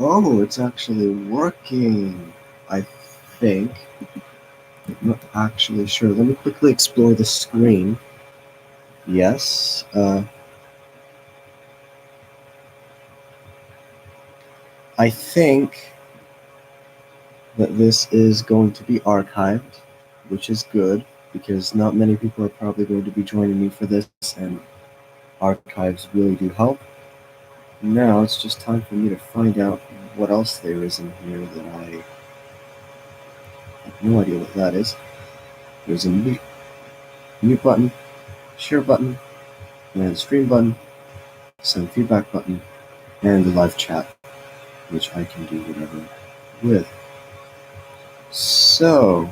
Oh, it's actually working, I think. I'm not actually sure. Let me quickly explore the screen. Yes, I think that this is going to be archived, which is good, because not many people are probably going to be joining me for this, and archives really do help. Now it's just time for me to find out what else there is in here that I have no idea what that is. There's a mute button, share button, and stream button, send feedback button, and the live chat, which I can do whatever with. So,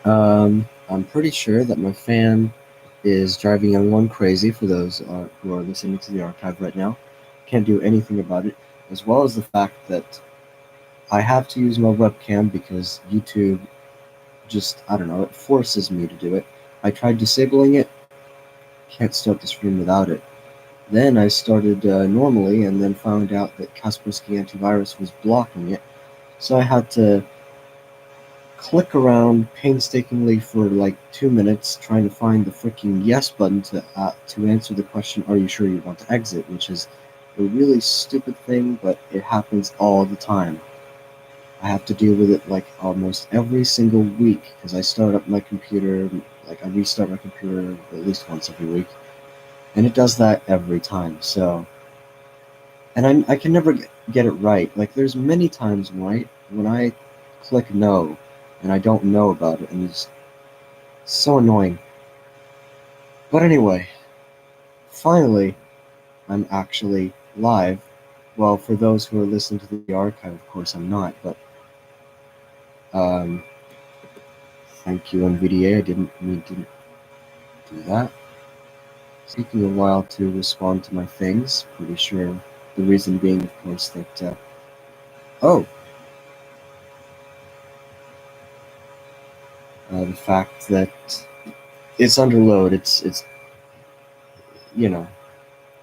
I'm pretty sure that my fan is driving everyone crazy for those who are listening to the archive right now. Can't do anything about it, as well as the fact that I have to use my webcam because YouTube just, I don't know, it forces me to do it. I tried disabling it, can't start the stream without it. Then I started normally and then found out that Kaspersky Antivirus was blocking it, so I had to click around painstakingly for like 2 minutes trying to find the freaking yes button to answer the question, are you sure you want to exit, which is a really stupid thing, but it happens all the time. I have to deal with it like almost every single week because I start up my computer, like I restart my computer at least once every week, and it does that every time. So, and I can never get it right. Like there's many times when I click no and I don't know about it, and it's so annoying. But anyway, finally, I'm actually live. Well, for those who are listening to the archive, of course I'm not, but um, thank you, NVDA. I didn't mean to do that. It's taking a while to respond to my things. Pretty sure the reason being, of course, that oh, the fact that it's under load. It's you know,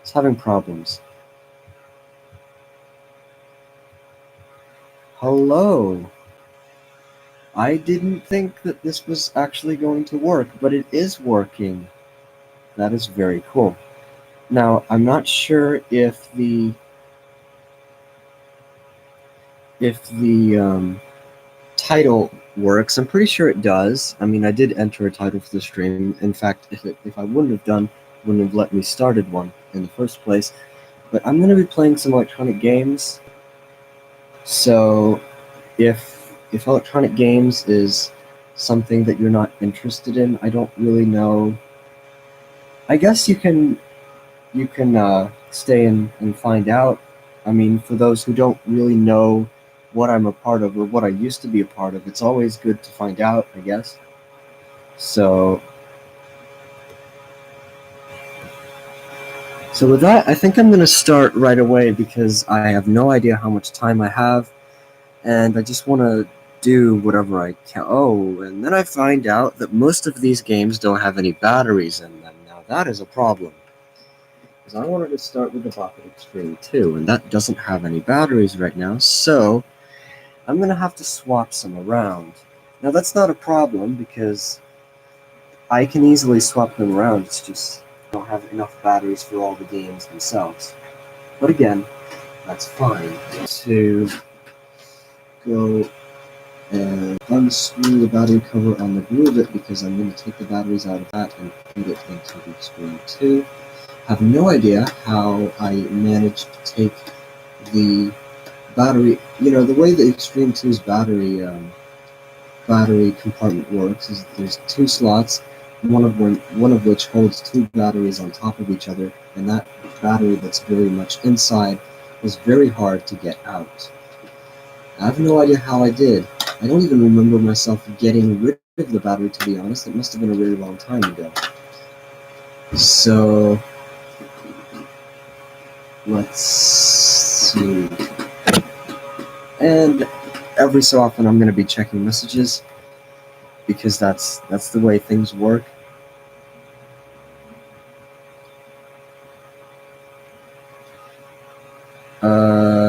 it's having problems. Hello. I didn't think that this was actually going to work, but it is working. That is very cool. Now, I'm not sure if the title works. I'm pretty sure it does. I mean, I did enter a title for the stream. In fact, if I wouldn't have done, wouldn't have let me started one in the first place. But I'm going to be playing some electronic games. So, if electronic games is something that you're not interested in, I don't really know. I guess you can stay and find out. I mean, for those who don't really know what I'm a part of or what I used to be a part of, it's always good to find out, I guess. So with that, I think I'm going to start right away because I have no idea how much time I have, and I just want to do whatever I can. Oh, and then I find out that most of these games don't have any batteries in them. Now that is a problem. Because I wanted to start with the Bop It Extreme too, and that doesn't have any batteries right now, so I'm going to have to swap some around. Now that's not a problem because I can easily swap them around, it's just I don't have enough batteries for all the games themselves. But again, that's fine. To go and unscrew the battery cover on the Groove It because I'm going to take the batteries out of that and put it into the Extreme 2. Have no idea how I managed to take the battery, the way the Extreme 2's battery compartment works is there's two slots, one of which holds two batteries on top of each other, and that battery that's very much inside was very hard to get out. I have no idea how I did. I don't even remember myself getting rid of the battery, to be honest. It must have been a really long time ago. So, let's see. And every so often I'm going to be checking messages because that's the way things work.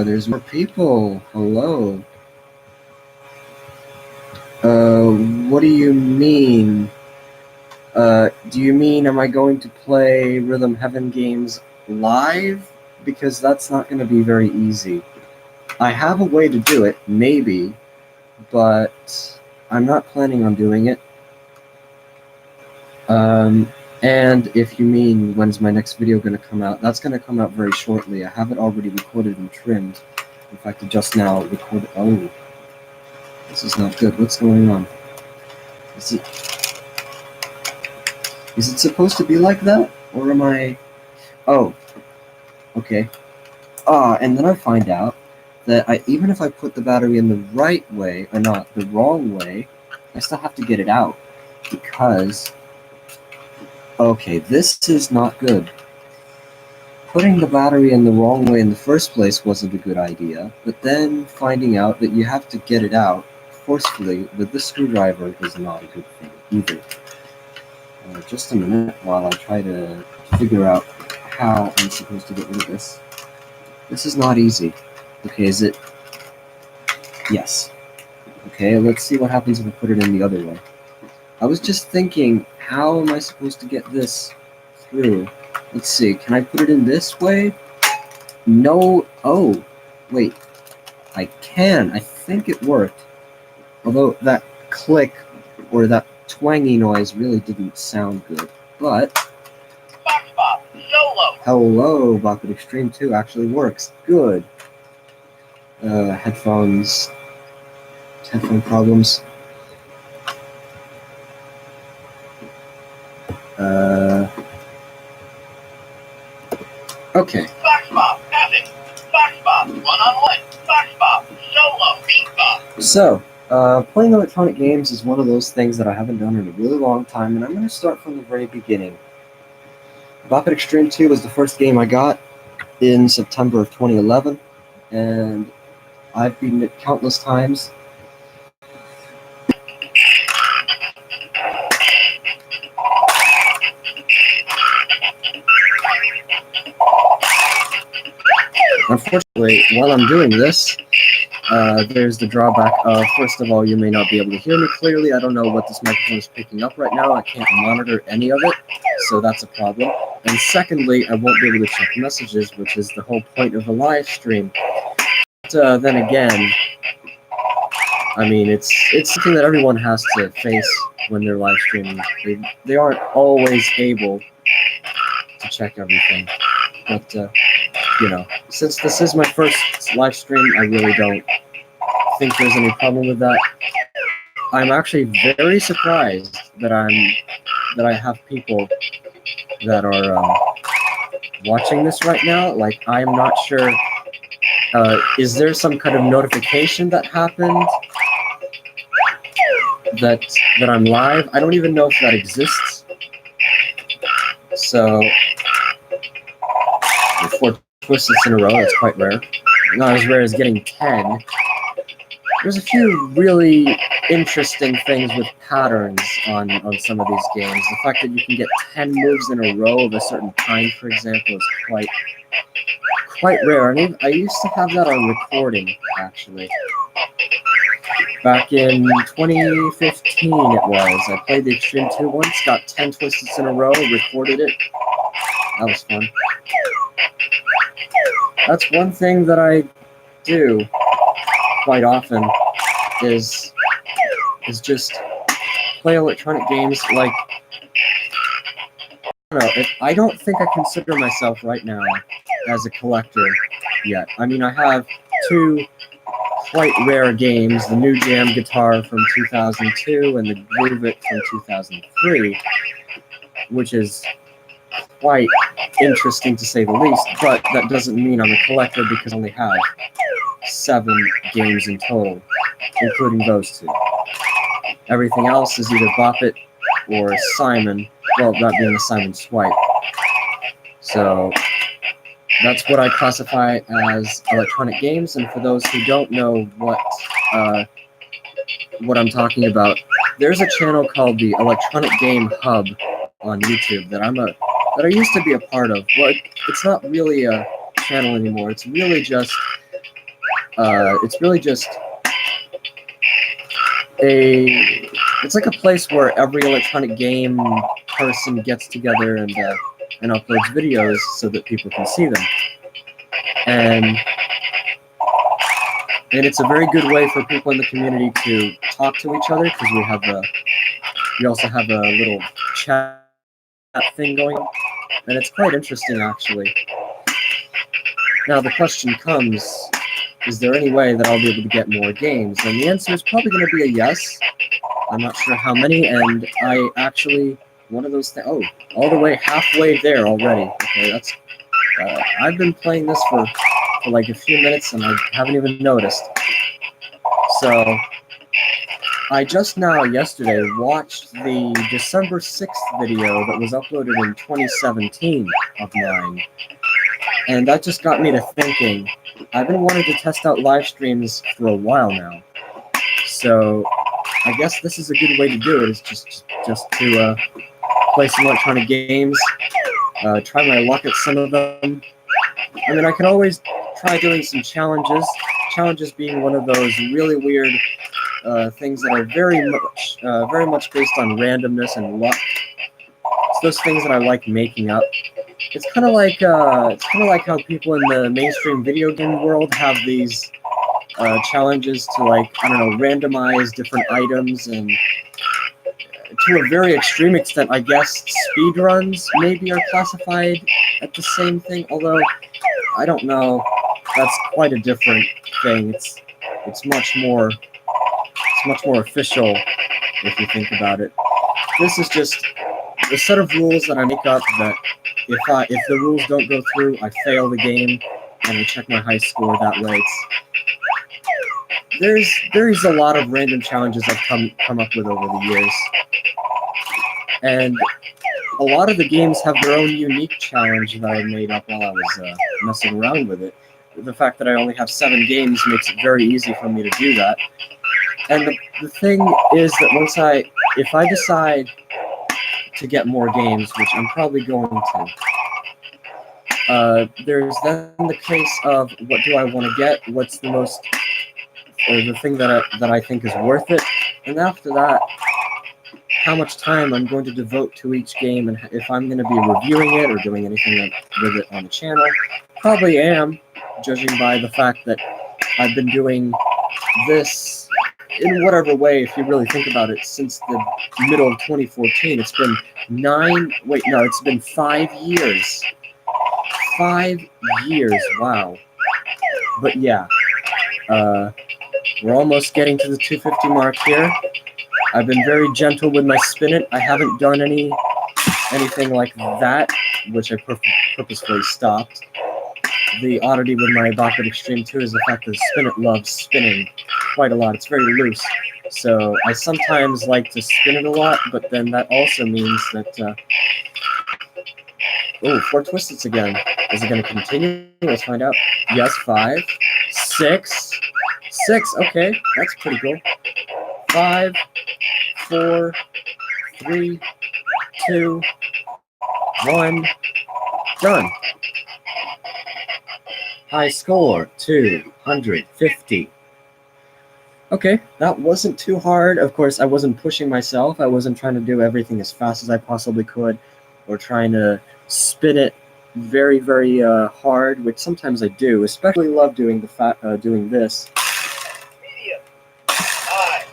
There's more people. Hello. What do you mean? Do you mean, am I going to play Rhythm Heaven games live? Because that's not going to be very easy. I have a way to do it, maybe, but I'm not planning on doing it. And if you mean, when's my next video going to come out, that's going to come out very shortly. I have it already recorded and trimmed. In fact, I just now recorded. Oh, this is not good. What's going on? Is it supposed to be like that? Or am I... Oh, okay. And then I find out that even if I put the battery in the right way, or not, the wrong way, I still have to get it out. Because... Okay, this is not good. Putting the battery in the wrong way in the first place wasn't a good idea, but then finding out that you have to get it out forcefully with the screwdriver is not a good thing either. Just a minute while I try to figure out how I'm supposed to get rid of this. This is not easy. Okay, is it? Yes. Okay, let's see what happens if I put it in the other way. I was just thinking, how am I supposed to get this through? Let's see, can I put it in this way? No. Oh, wait. I can. I think it worked. Although that click or that twangy noise really didn't sound good. But Bop Solo. Hello, Bop It Extreme 2 actually works. Good. Headphone problems. Okay. Bop Havoc. Bop one-on-one. Bop Solo. Bop. So, playing electronic games is one of those things that I haven't done in a really long time, and I'm going to start from the very beginning. Bop It Extreme 2 was the first game I got in September of 2011, and I've beaten it countless times. Unfortunately, while I'm doing this, there's the drawback of, first of all, you may not be able to hear me clearly. I don't know what this microphone is picking up right now. I can't monitor any of it, so that's a problem. And secondly, I won't be able to check messages, which is the whole point of a live stream. But then again, I mean, it's something that everyone has to face when they're live streaming. They aren't always able to check everything. But, you know, since this is my first live stream, I really don't think there's any problem with that. I'm actually very surprised that I have people that are watching this right now. Like, I'm not sure. Is there some kind of notification that happened that I'm live? I don't even know if that exists. So, 4 twists in a row, that's quite rare. Not as rare as getting 10. There's a few really interesting things with patterns on some of these games. The fact that you can get 10 moves in a row of a certain kind, for example, is quite rare. I mean, I used to have that on recording, actually. Back in 2015 it was. I played the Extreme 2 once, got 10 twists in a row, recorded it. That was fun. That's one thing that I do quite often is just play electronic games. Like, I don't think I consider myself right now as a collector yet. I mean, I have 2 quite rare games, the New Jam Guitar from 2002 and the Groove It from 2003, which is quite interesting to say the least, but that doesn't mean I'm a collector because I only have 7 games in total, including those 2. Everything else is either Bop It or Simon, well, that being a Simon Swipe. So that's what I classify as electronic games, and for those who don't know what I'm talking about, there's a channel called the Electronic Game Hub on YouTube that I used to be a part of. Well, it's not really a channel anymore. It's really just It's really just it's like a place where every electronic game person gets together and uploads videos so that people can see them. And it's a very good way for people in the community to talk to each other, because we also have a little chat thing going, and it's quite interesting actually. Now the question comes, is there any way that I'll be able to get more games? And the answer is probably going to be a yes. I'm not sure how many, and I actually, one of those things, oh, all the way halfway there already. Okay, that's, I've been playing this for like a few minutes and I haven't even noticed. So, I just now, yesterday, watched the December 6th video that was uploaded in 2017 of mine. And that just got me to thinking, I've been wanting to test out live streams for a while now. So, I guess this is a good way to do it, is just to play some electronic games, try my luck at some of them. I mean, I can always try doing some challenges, challenges being one of those really weird things that are very much based on randomness and luck. It's those things that I like making up. It's kind of like how people in the mainstream video game world have these challenges to, like, I don't know, randomize different items, and to a very extreme extent, I guess speedruns maybe are classified at the same thing. Although I don't know, that's quite a different thing. It's much more official if you think about it. This is just a set of rules that I make up that if the rules don't go through, I fail the game and I check my high score that way. There's a lot of random challenges I've come up with over the years. And a lot of the games have their own unique challenge that I made up while I was messing around with it. The fact that I only have 7 games makes it very easy for me to do that. And the thing is that if I decide to get more games, which I'm probably going to, there's then the case of what do I want to get, what's the most, or the thing that I think is worth it, and after that, how much time I'm going to devote to each game, and if I'm going to be reviewing it or doing anything with it on the channel. Probably am, judging by the fact that I've been doing this in whatever way, if you really think about it, since the middle of 2014. It's been it's been 5 years. 5 years, wow. But yeah, we're almost getting to the 250 mark here. I've been very gentle with my spin it. I haven't done anything like that, which I purposefully stopped. The oddity with my Bop It Extreme too is the fact that Spin It loves spinning quite a lot. It's very loose. So I sometimes like to spin it a lot, but then that also means that... oh, 4 twisteds again. Is it going to continue? Let's find out. Yes, 5. 6. 6, okay. That's pretty cool. 5, 4, 3, 2, 1. Done. High score, 250. Okay, that wasn't too hard. Of course, I wasn't pushing myself. I wasn't trying to do everything as fast as I possibly could, or trying to spin it very, very hard, which sometimes I do. Especially love doing doing this. Medium. High.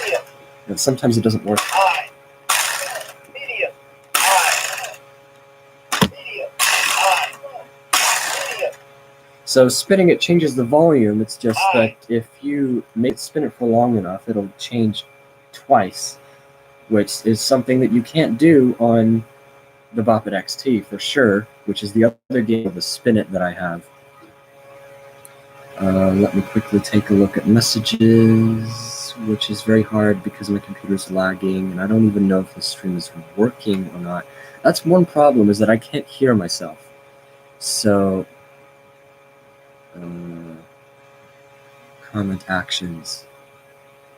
Medium. And sometimes it doesn't work. High. Medium. High. Medium. High. Medium. So spinning it changes the volume. It's just that if you spin it for long enough, it'll change twice, which is something that you can't do on the Bop It XT for sure, which is the other game of the spin it that I have. Let me quickly take a look at messages, which is very hard because my computer's lagging, and I don't even know if the stream is working or not. That's one problem, is that I can't hear myself. So, comment actions.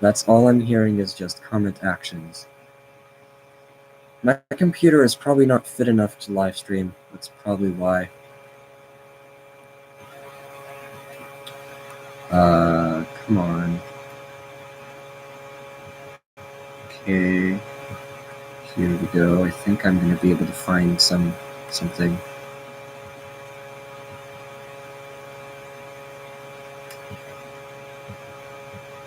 That's all I'm hearing is just comment actions. My computer is probably not fit enough to live stream. That's probably why. Come on. Okay. Here we go. I think I'm going to be able to find something.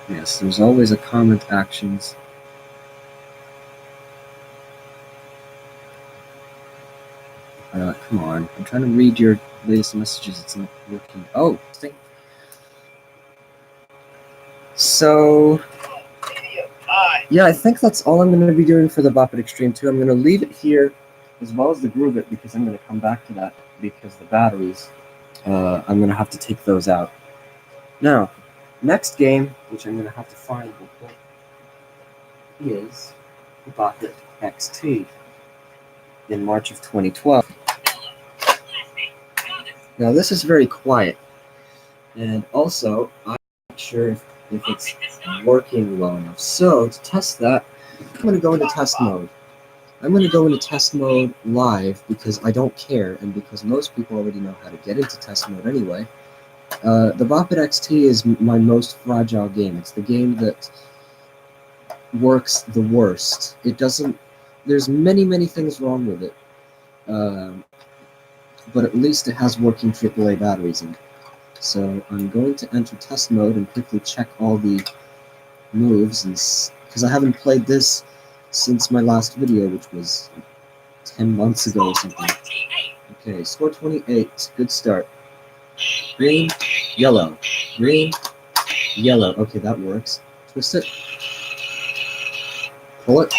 Yes, there's always a comment actions. Come on. I'm trying to read your latest messages. It's not working. Oh, so yeah, I think that's all I'm going to be doing for the Bop It Extreme 2. I'm going to leave it here, as well as the Groove It, because I'm going to come back to that, because the batteries, I'm going to have to take those out. Now, next game, which I'm going to have to find, is Bop It XT in March of 2012. Now, this is very quiet, and also, I'm not sure if it's working well enough. So, to test that, I'm going to go into test mode. I'm going to go into test mode live because I don't care, and because most people already know how to get into test mode anyway. The Bop It XT is my most fragile game. It's the game that works the worst. It doesn't... There's many things wrong with it. But at least it has working AAA batteries in it. So I'm going to enter test mode and quickly check all the moves, because I haven't played this since my last video, which was 10 months ago or something. Okay, score 28. Good start. Green, yellow. Green, yellow. Okay, that works. Twist it. Pull it.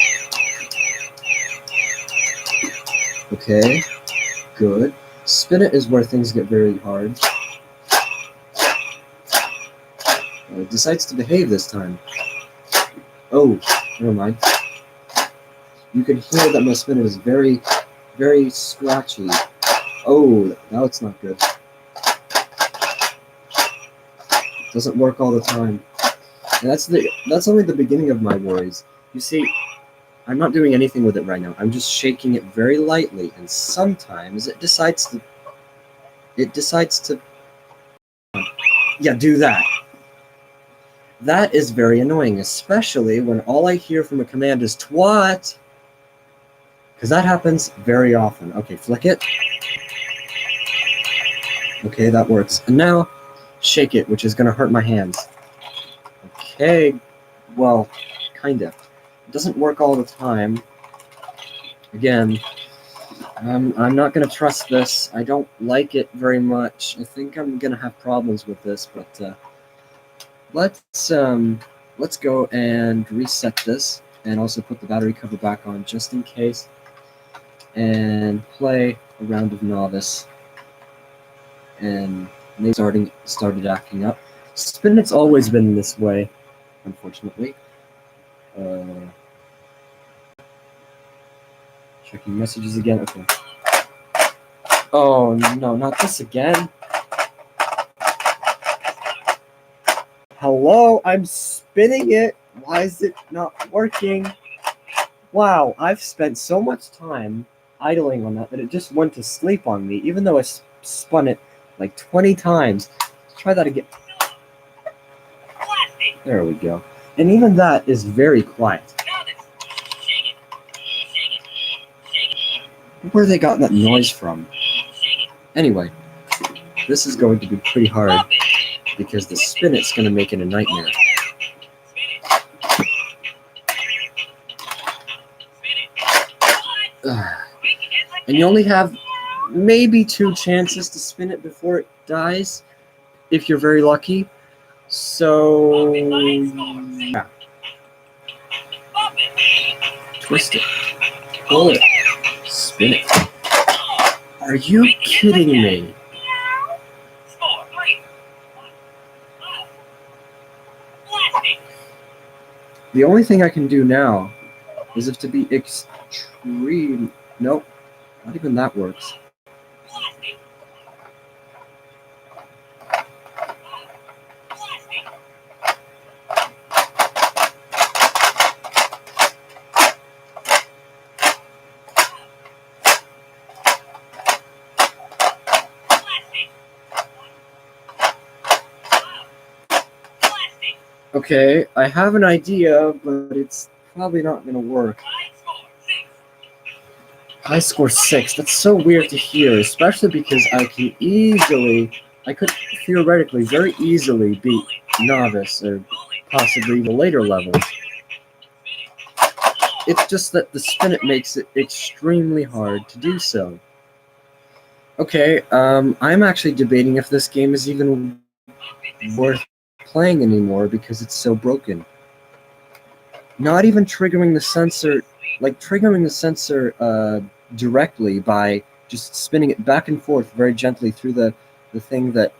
Okay, good. Spin it is where things get very hard. It decides to behave this time. Oh, never mind. You can hear that my spinner is very scratchy. Oh, now it's not good. It doesn't work all the time. And that's only the beginning of my worries. You see, I'm not doing anything with it right now. I'm just shaking it very lightly, and sometimes it decides to... Yeah, do that. That is very annoying, especially when all I hear from a command is twat. Because that happens very often. Okay, flick it. Okay, that works. And now, shake it, which is going to hurt my hands. Okay, well, kind of. It doesn't work all the time. Again, I'm not going to trust this. I don't like it very much. I think I'm going to have problems with this, but let's go and reset this, and also put the battery cover back on just in case, and play a round of Novice. And they started acting up. Spin It's always been this way, unfortunately. Checking messages again. Okay. Oh no, not this again. Hello, I'm spinning it. Why is it not working? Wow, I've spent so much time idling on that it just went to sleep on me, even though I spun it like 20 times. Let's try that again. There we go. And even that is very quiet. Where they got that noise from? Anyway, this is going to be pretty hard, because the spin it's going to make it a nightmare. And you only have maybe 2 chances to spin it before it dies, if you're very lucky. So, yeah. Twist it. Pull it. Spin it. Are you kidding me? The only thing I can do now is if to be extreme... Nope. Not even that works. Okay, I have an idea, but it's probably not going to work. High score 6. That's so weird to hear, especially because I could theoretically very easily beat novice or possibly the later levels. It's just that the spin it makes it extremely hard to do so. Okay, I'm actually debating if this game is even worth playing anymore because it's so broken. Not even triggering the sensor, directly by just spinning it back and forth very gently through the thing that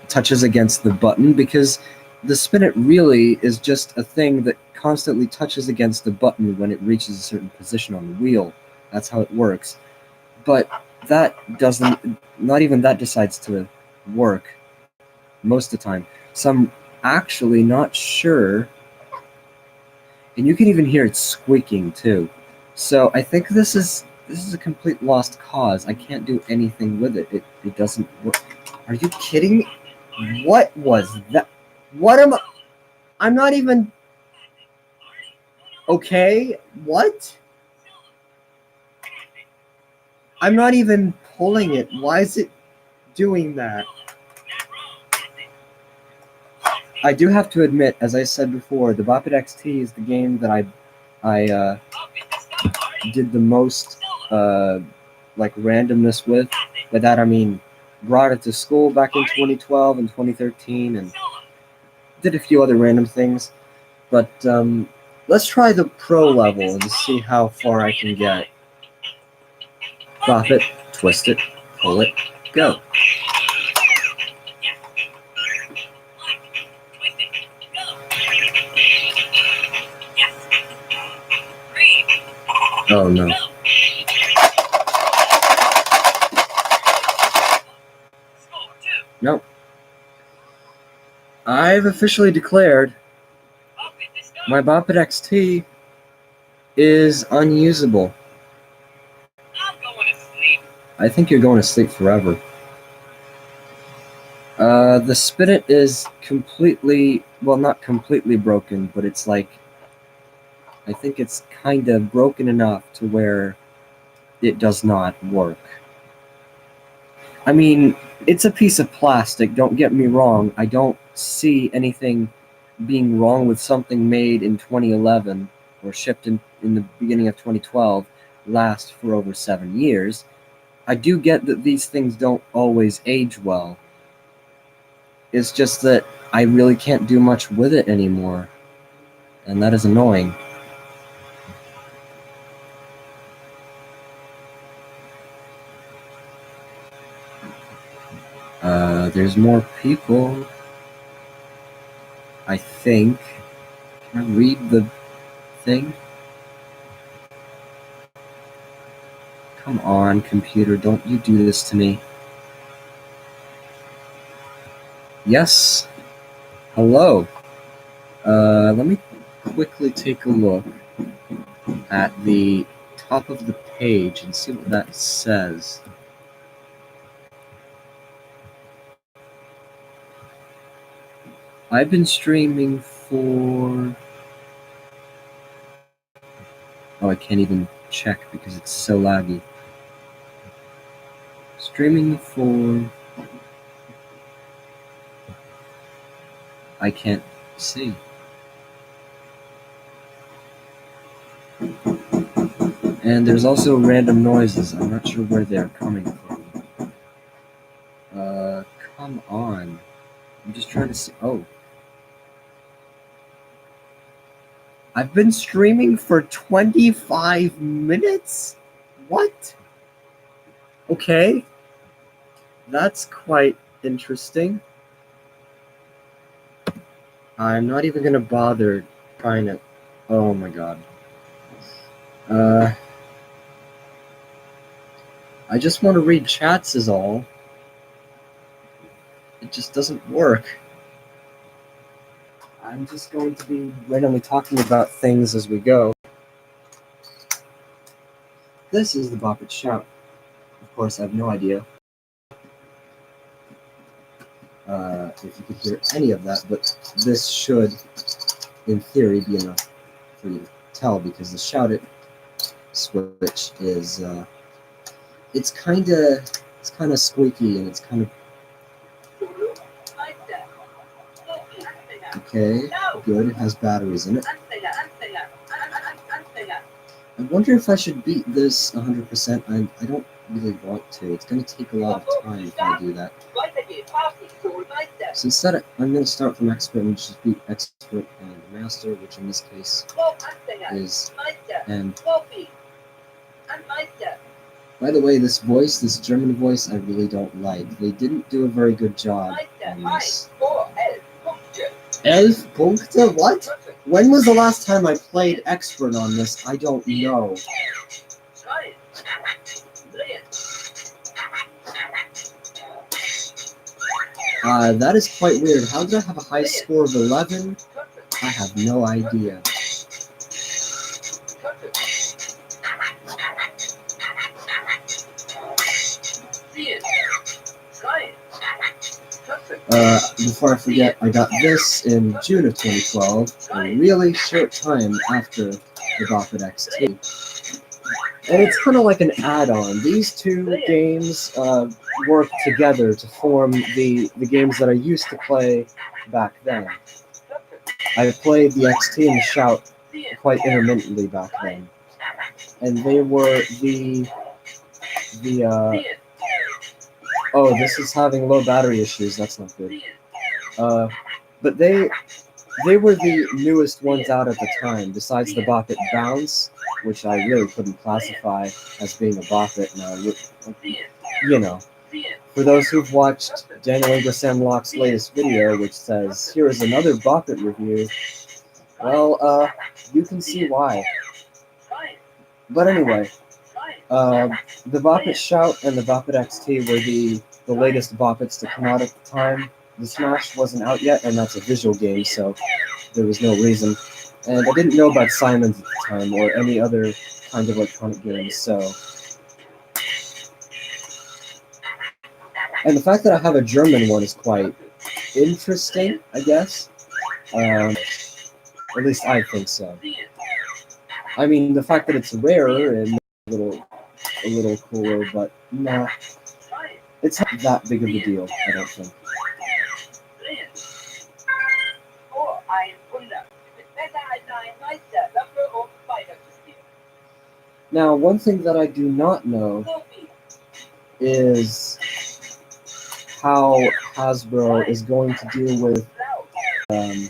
touches against the button, because the spin it really is just a thing that constantly touches against the button when it reaches a certain position on the wheel. That's how it works. But that doesn't, not even that decides to work most of the time. So I'm actually not sure, and you can even hear it squeaking too. So I think this is a complete lost cause. I can't do anything with it. It doesn't work. Are you kidding me? What was that? What am I? I'm not even. Okay, what? I'm not even pulling it. Why is it doing that? I do have to admit, as I said before, the Bop It XT is the game that I did the most like randomness with. By that I mean brought it to school back in 2012 and 2013, and did a few other random things. But let's try the pro level and see how far I can get. Bop it, twist it, pull it, go. Oh no. Nope. I've officially declared my Bop It XT is unusable. I think you're going to sleep forever. The spinet is completely, well, not completely broken, but it's like, I think it's kind of broken enough to where it does not work. I mean, it's a piece of plastic, don't get me wrong. I don't see anything being wrong with something made in 2011 or shipped in the beginning of 2012 last for over 7 years. I do get that these things don't always age well. It's just that I really can't do much with it anymore, and that is annoying. There's more people, I think. Can I read the thing? Come on, computer, don't you do this to me. Yes. Hello. Let me quickly take a look at the top of the page and see what that says. I've been streaming for... Oh, I can't even check because it's so laggy. Streaming for... I can't see. And there's also random noises. I'm not sure where they're coming from. Come on. I'm just trying to see. Oh. I've been streaming for 25 minutes? What? Okay. That's quite interesting. I'm not even gonna bother trying to... Oh my god. I just want to read chats is all. It just doesn't work. I'm just going to be randomly talking about things as we go. This is the Bop It Shout. Of course, I have no idea if you could hear any of that, but this should, in theory, be enough for you to tell, because the Shout It switch is it's kind of squeaky, and it's kind of okay. Good. It has batteries in it. I wonder if I should beat this 100%. I don't really want to. It's going to take a lot of time if I do that. So instead, I'm going to start from expert and just beat expert and master, which in this case is and. By the way, this voice, this German voice, I really don't like. They didn't do a very good job on this. 11 Punkte? What? When was the last time I played expert on this? I don't know. That is quite weird. How did I have a high score of 11? I have no idea. Before I forget, I got this in June of 2012, a really short time after the Bop It XT. And it's kind of like an add-on. These two games work together to form the games that I used to play back then. I played the XT and the Shout quite intermittently back then. And they were oh, this is having low battery issues, that's not good. But they were the newest ones out at the time, besides the Bop It Bounce, which I really couldn't classify as being a Bop It. Now, you know, for those who've watched Daniel Ingrasamlock's latest video, which says, here is another Bop It review, well, you can see why. But anyway, the Bop It Shout and the Bop It XT were the latest Bop Its to come out at the time. The Smash wasn't out yet, and that's a visual game, so there was no reason. And I didn't know about Simon's at the time, or any other kind of electronic games, so... And the fact that I have a German one is quite interesting, I guess. At least I think so. I mean, the fact that it's rarer and a little cooler, but nah, it's not that big of a deal, I don't think. Now, one thing that I do not know is how Hasbro is going to deal with the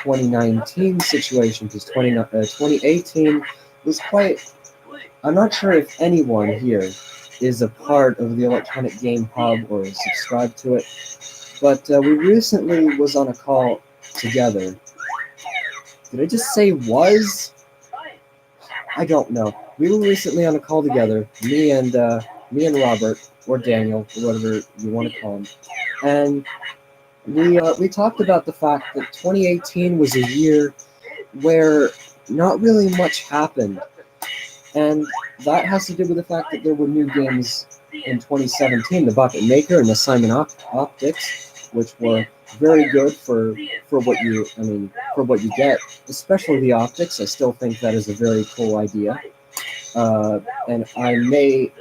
2019 situation, because 2018 was quite... I'm not sure if anyone here is a part of the Electronic Game Hub or is subscribed to it, but we recently was on a call together. Did I just say was? I don't know. We were recently on a call together, me and Robert, or Daniel, or whatever you want to call him, and we talked about the fact that 2018 was a year where not really much happened, and that has to do with the fact that there were new games in 2017, the Bop It Maker and the Simon Optics, which were very good for what you get, especially the optics. I still think that is a very cool idea, and I may,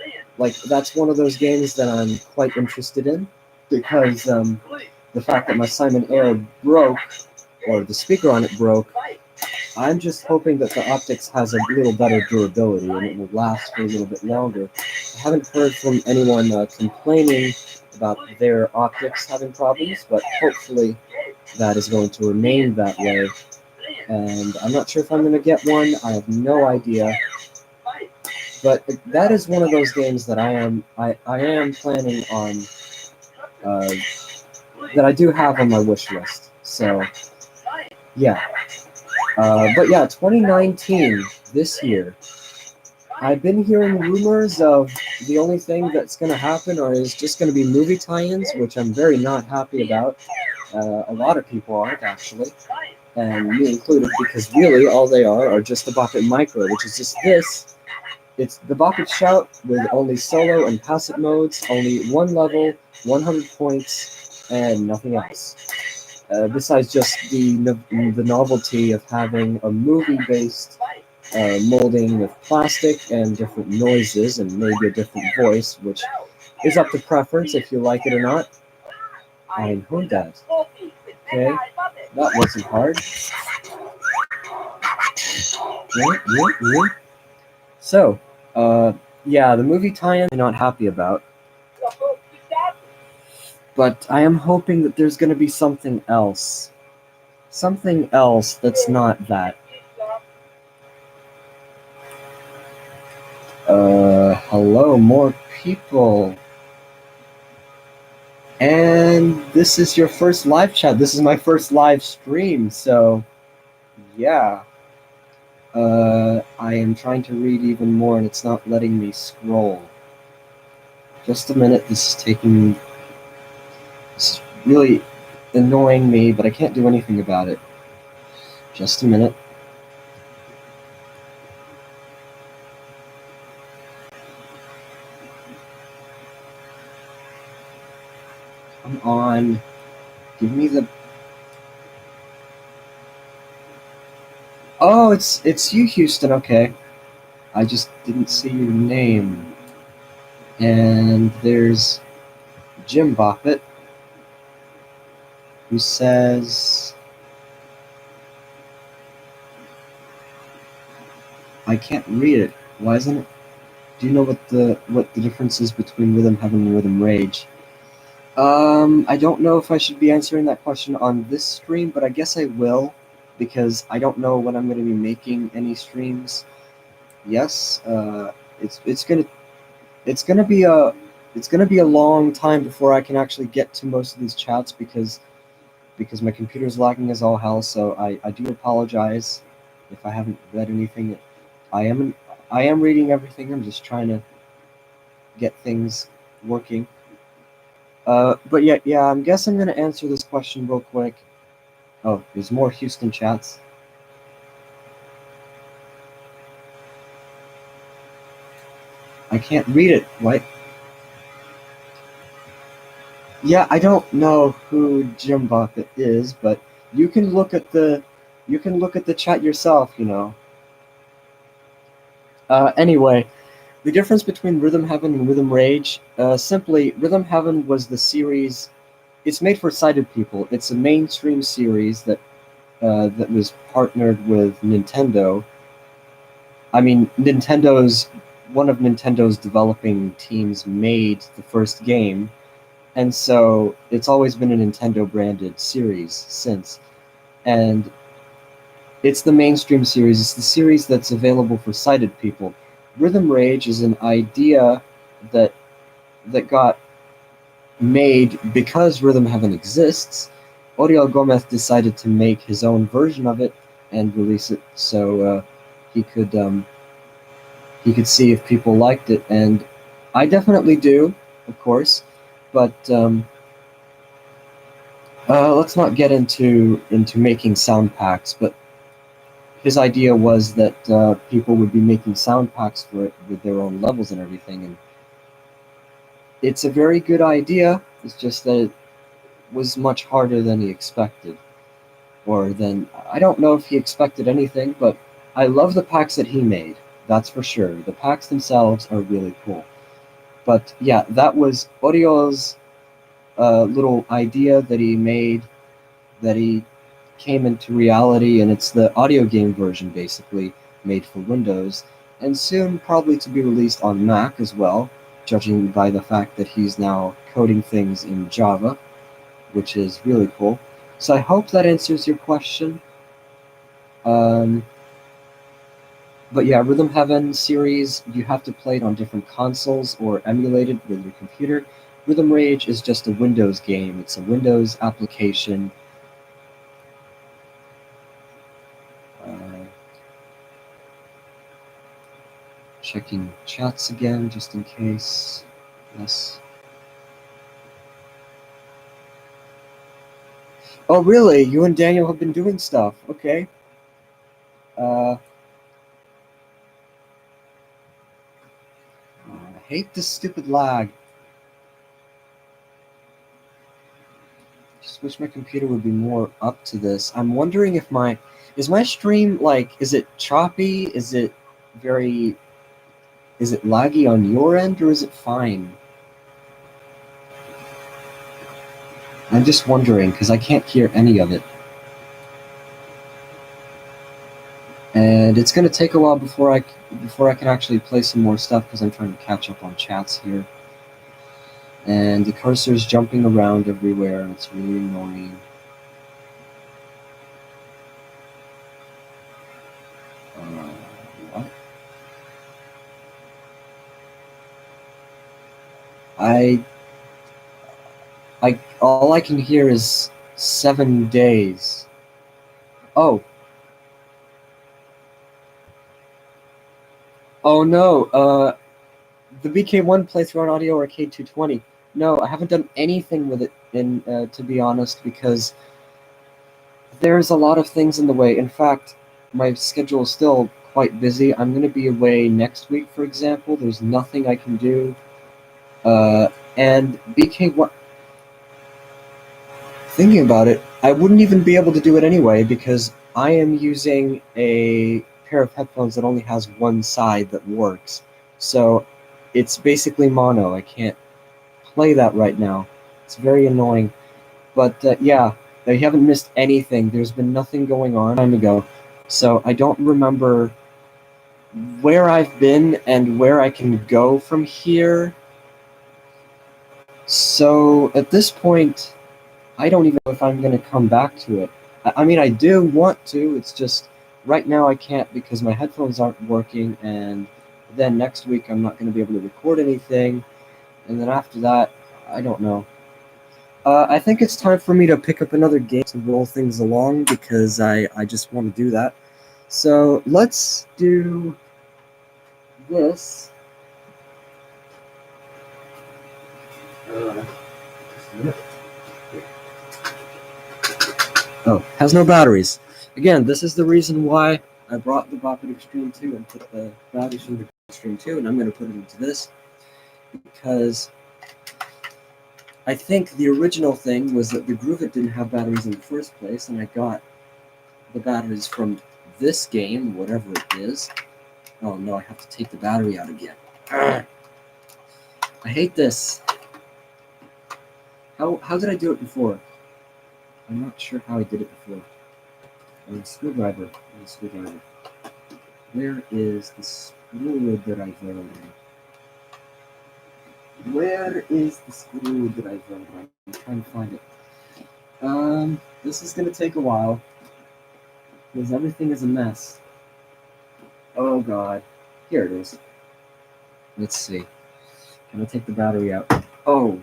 that's one of those games that I'm quite interested in, because the fact that my Simon Air broke, or the speaker on it broke, I'm just hoping that the optics has a little better durability and it will last for a little bit longer. I haven't heard from anyone complaining about their optics having problems, but hopefully that is going to remain that way. And I'm not sure if I'm going to get one. I have no idea. But that is one of those games that I am planning on, that I do have on my wish list. So, yeah. But yeah, 2019, this year, I've been hearing rumors of the only thing that's going to happen is just going to be movie tie-ins, which I'm very not happy about. A lot of people aren't, actually, and me included, because really all they are just the Bop It Micro, which is just this. It's the Bop It Shout with only solo and passive modes, only one level, 100 points, and nothing else. Besides just the novelty of having a movie-based molding of plastic and different noises and maybe a different voice, which is up to preference if you like it or not. I heard that. Okay, that wasn't hard. So, yeah, the movie tie-in I'm not happy about, but I am hoping that there's going to be something else. Something else that's not that. Hello, more people. And this is your first live chat. This is my first live stream, so yeah. I am trying to read even more and it's not letting me scroll. Just a minute, this is really annoying me, but I can't do anything about it. Just a minute. Come on. Give me the... Oh, it's you, Houston, okay. I just didn't see your name. And there's Jim Bop It, who says... I can't read it. Why isn't it? Do you know what the difference is between Rhythm Heaven and Rhythm Rage? I don't know if I should be answering that question on this stream, but I guess I will, because I don't know when I'm going to be making any streams. Yes, it's gonna be a long time before I can actually get to most of these chats because my computer's lagging as all hell. So I do apologize if I haven't read anything. I am reading everything. I'm just trying to get things working. But yeah, I guess I'm gonna answer this question real quick. Oh, there's more Houston chats. I can't read it. What? Yeah, I don't know who Jim Buffett is, but you can look at the chat yourself. You know. Anyway, the difference between Rhythm Heaven and Rhythm Rage, simply, Rhythm Heaven was the series. It's made for sighted people. It's a mainstream series that was partnered with Nintendo. I mean, one of Nintendo's developing teams made the first game, and so it's always been a Nintendo branded series since. And it's the mainstream series. It's the series that's available for sighted people. Rhythm Rage is an idea that got made because Rhythm Heaven exists. Oriol Gomez decided to make his own version of it and release it so he could see if people liked it, and I definitely do, of course. But let's not get into making sound packs. But his idea was that people would be making sound packs for it with their own levels and everything, and it's a very good idea. It's just that it was much harder than he expected, or than I don't know if he expected anything. But I love the packs that he made. That's for sure. The packs themselves are really cool. But yeah, that was Oriol's little idea that he made, that he came into reality, and it's the audio game version basically made for Windows, and soon probably to be released on Mac as well, judging by the fact that he's now coding things in Java, which is really cool. So I hope that answers your question. But yeah, Rhythm Heaven series, you have to play it on different consoles or emulate it with your computer. Rhythm Rage is just a Windows game. It's a Windows application. Checking chats again, just in case. Yes. Oh, really? You and Daniel have been doing stuff. Okay. I hate this stupid lag. just wish my computer would be more up to this. I'm wondering if is my stream, like, is it choppy? Is it laggy on your end, or is it fine? I'm just wondering, because I can't hear any of it. And it's going to take a while before I can actually play some more stuff, because I'm trying to catch up on chats here. And the cursor's jumping around everywhere, and it's really annoying. What? All I can hear is 7 days. Oh. Oh no, the BK1 playthrough on Audio Arcade 220. No, I haven't done anything with it, to be honest, because there's a lot of things in the way. In fact, my schedule is still quite busy. I'm going to be away next week, for example. There's nothing I can do. And BK1... Thinking about it, I wouldn't even be able to do it anyway, because I am using a pair of headphones that only has one side that works. So it's basically mono. I can't play that right now. It's very annoying. But yeah, you haven't missed anything. There's been nothing going on time ago. So I don't remember where I've been and where I can go from here. So at this point, I don't even know if I'm going to come back to it. I mean, I do want to, it's just right now I can't because my headphones aren't working, and then next week I'm not going to be able to record anything, and then after that, I don't know. I think it's time for me to pick up another game to roll things along, because I just want to do that. So let's do this. Oh, has no batteries. Again, this is the reason why I brought the Bop It Extreme 2 and put the batteries from the Extreme 2, and I'm going to put it into this, because I think the original thing was that the Groove It didn't have batteries in the first place, and I got the batteries from this game, whatever it is. Oh no, I have to take the battery out again. Arrgh. I hate this. How did I do it before? I'm not sure how I did it before. Screwdriver. Screwdriver. Where is the screw that I found? Where is the screw that I found? I'm trying to find it. This is gonna take a while, because everything is a mess. Oh god. Here it is. Let's see. Can I take the battery out? Oh.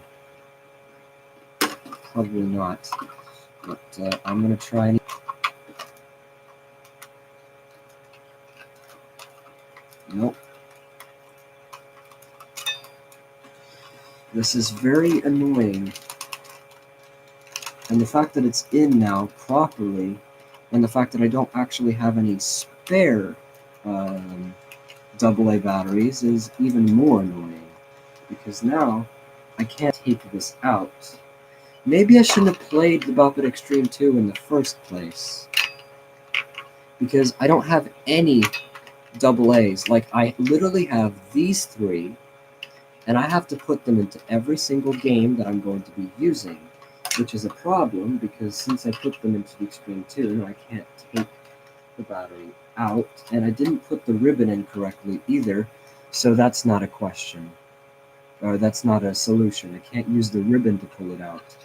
Probably not. But I'm gonna try and... Nope. This is very annoying. And the fact that it's in now properly, and the fact that I don't actually have any spare AA batteries is even more annoying. Because now I can't take this out. Maybe I shouldn't have played the Bop It Extreme 2 in the first place. Because I don't have any AA's. Like, I literally have these three, and I have to put them into every single game that I'm going to be using, which is a problem, because since I put them into the Extreme 2, I can't take the battery out, and I didn't put the ribbon in correctly either, so that's not a question. Or that's not a solution. I can't use the ribbon to pull it out.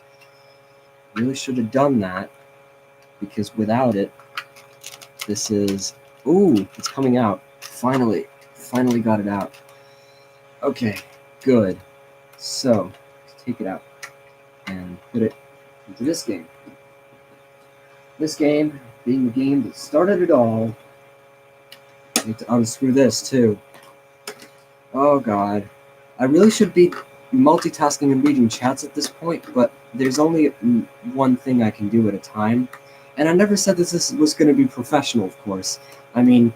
Really should have done that, because without it, this is... Ooh, it's coming out. Finally got it out. Okay, good. So, let's take it out and put it into this game. This game being the game that started it all. I need to unscrew this too. Oh god. I really should be multitasking and reading chats at this point, but there's only one thing I can do at a time. And I never said this was going to be professional, of course. I mean,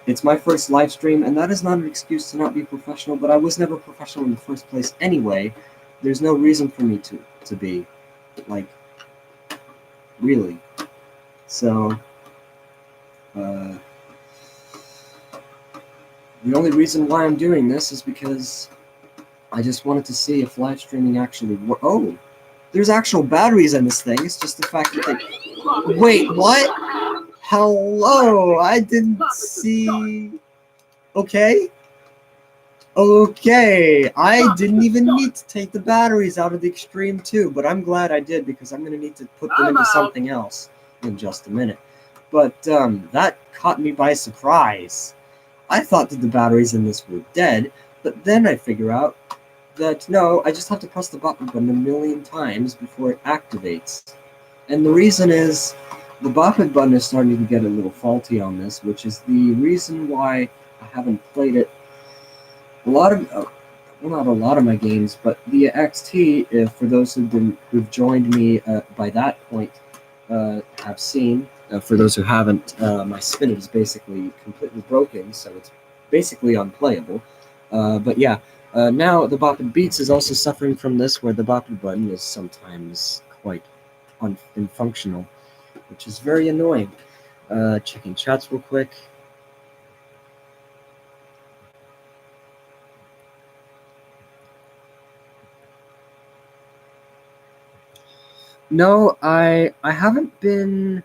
it's my first live stream, and that is not an excuse to not be professional, but I was never professional in the first place anyway. There's no reason for me to be. Like, really. So, the only reason why I'm doing this is because I just wanted to see if live streaming actually works. Oh, there's actual batteries in this thing. It's just the fact that they... Wait, what? Hello, I didn't see... Okay. Okay, I didn't even need to take the batteries out of the Extreme 2, but I'm glad I did because I'm going to need to put them into something else in just a minute. But that caught me by surprise. I thought that the batteries in this were dead, but then I figure out that no, I just have to press the Bop It button a million times before it activates. And the reason is the Bop It button is starting to get a little faulty on this, which is the reason why I haven't played it. A lot of, well, not a lot of my games, but the XT, for those who've joined me by that point, have seen. For those who haven't, my spin is basically completely broken, so it's basically unplayable. But yeah, now the Bop It Beats is also suffering from this, where the Bop It button is sometimes quite unfunctional, which is very annoying. Checking chats real quick. No, I haven't been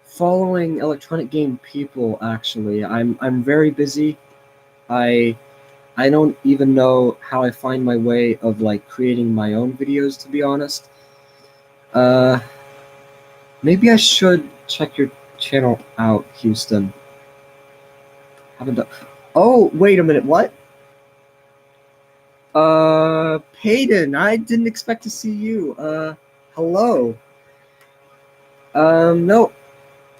following electronic game people actually. I'm very busy. I don't even know how I find my way of like creating my own videos, to be honest. Maybe I should check your channel out, Houston. Haven't done. Oh, wait a minute, what? Peyton, I didn't expect to see you. Hello. No,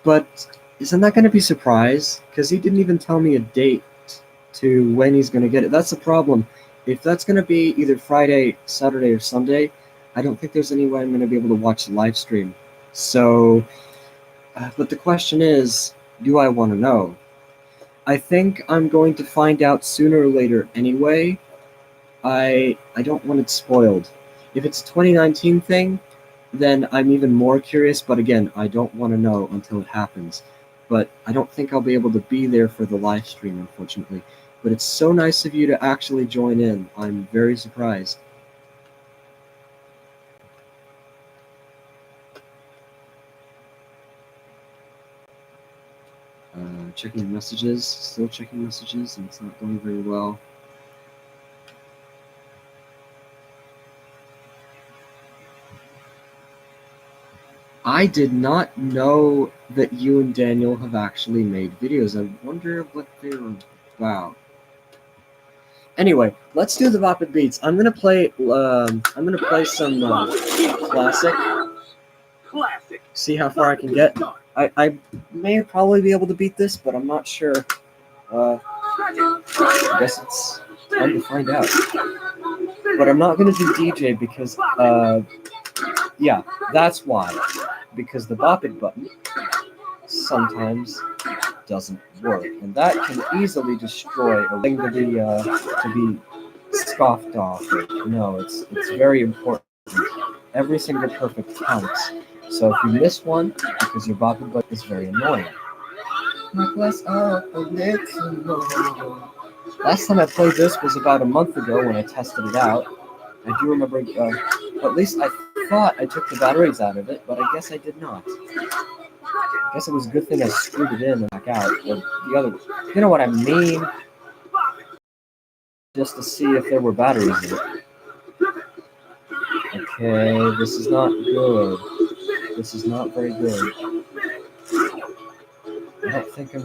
but isn't that going to be a surprise? Because he didn't even tell me a date to when he's going to get it. That's the problem. If that's going to be either Friday, Saturday, or Sunday, I don't think there's any way I'm going to be able to watch the live stream. So, but the question is, do I want to know? I think I'm going to find out sooner or later anyway. I don't want it spoiled. If it's a 2019 thing, then I'm even more curious, but again, I don't want to know until it happens. But I don't think I'll be able to be there for the live stream, unfortunately. But it's so nice of you to actually join in. I'm very surprised. Checking messages, still checking messages, and it's not going very well. I did not know that you and Daniel have actually made videos. I wonder what they're about. Anyway, let's do the Bop It Beats. I'm gonna play. I'm gonna play some classic. See how far I can get. I may probably be able to beat this, but I'm not sure. I guess it's time to find out. But I'm not gonna do DJ because yeah, that's why. Because the Bop It button sometimes doesn't work, and that can easily destroy a thing to be scoffed off. No, it's very important. Every single perfect counts. So if you miss one because your Bop It button is very annoying. Last time I played this was about a month ago when I tested it out. I do remember, at least I thought I took the batteries out of it, but I guess I did not. I guess it was a good thing I screwed it in and back out. Or the other, you know what I mean? Just to see if there were batteries in it. Okay, this is not good. This is not very good. I don't think I'm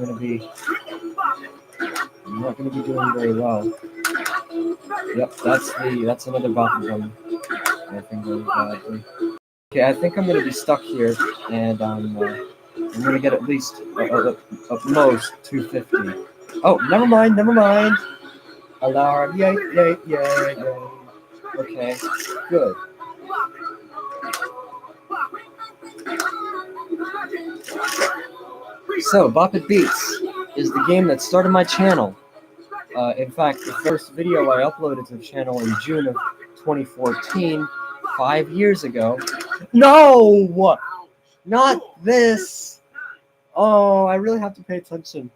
not gonna be doing very well. Yep, that's another Bop It one. I think going badly. Okay, I think I'm gonna be stuck here, and I'm gonna get at least at most 250. Oh, never mind. Alarm! Yay! Okay, good. So, Bop It Beats is the game that started my channel. In fact, the first video I uploaded to the channel in June of 2014, 5 years ago. No! Not this! Oh, I really have to pay attention.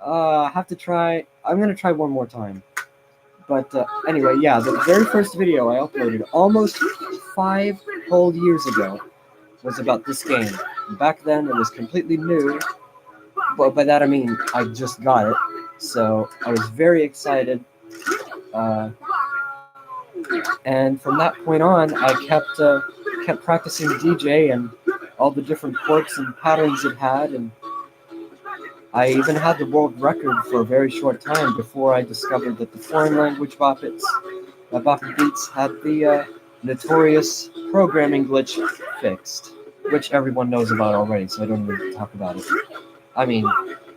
I have to try. I'm gonna try one more time. But anyway, yeah, the very first video I uploaded almost 5 whole years ago was about this game. Back then, it was completely new. But by that I mean I just got it, so I was very excited. Uh, and from that point on, I kept practicing DJ and all the different quirks and patterns it had, and I even had the world record for a very short time before I discovered that the foreign language Bop It Beats had the notorious programming glitch fixed, which everyone knows about already, so I don't even talk about it. I mean,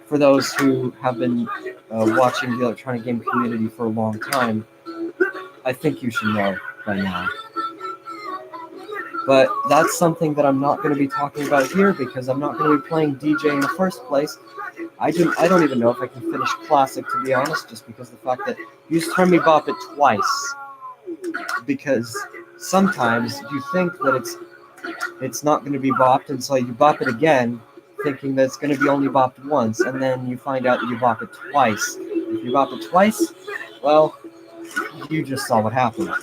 for those who have been watching the electronic game community for a long time, I think you should know by now. But that's something that I'm not going to be talking about here because I'm not going to be playing DJ in the first place. I don't even know if I can finish Classic, to be honest, just because of the fact that you just heard me bop it twice. Because sometimes you think that it's not going to be bopped, and so you bop it again, thinking that it's going to be only bopped once, and then you find out that you bop it twice. If you bop it twice, well, you just saw what happened.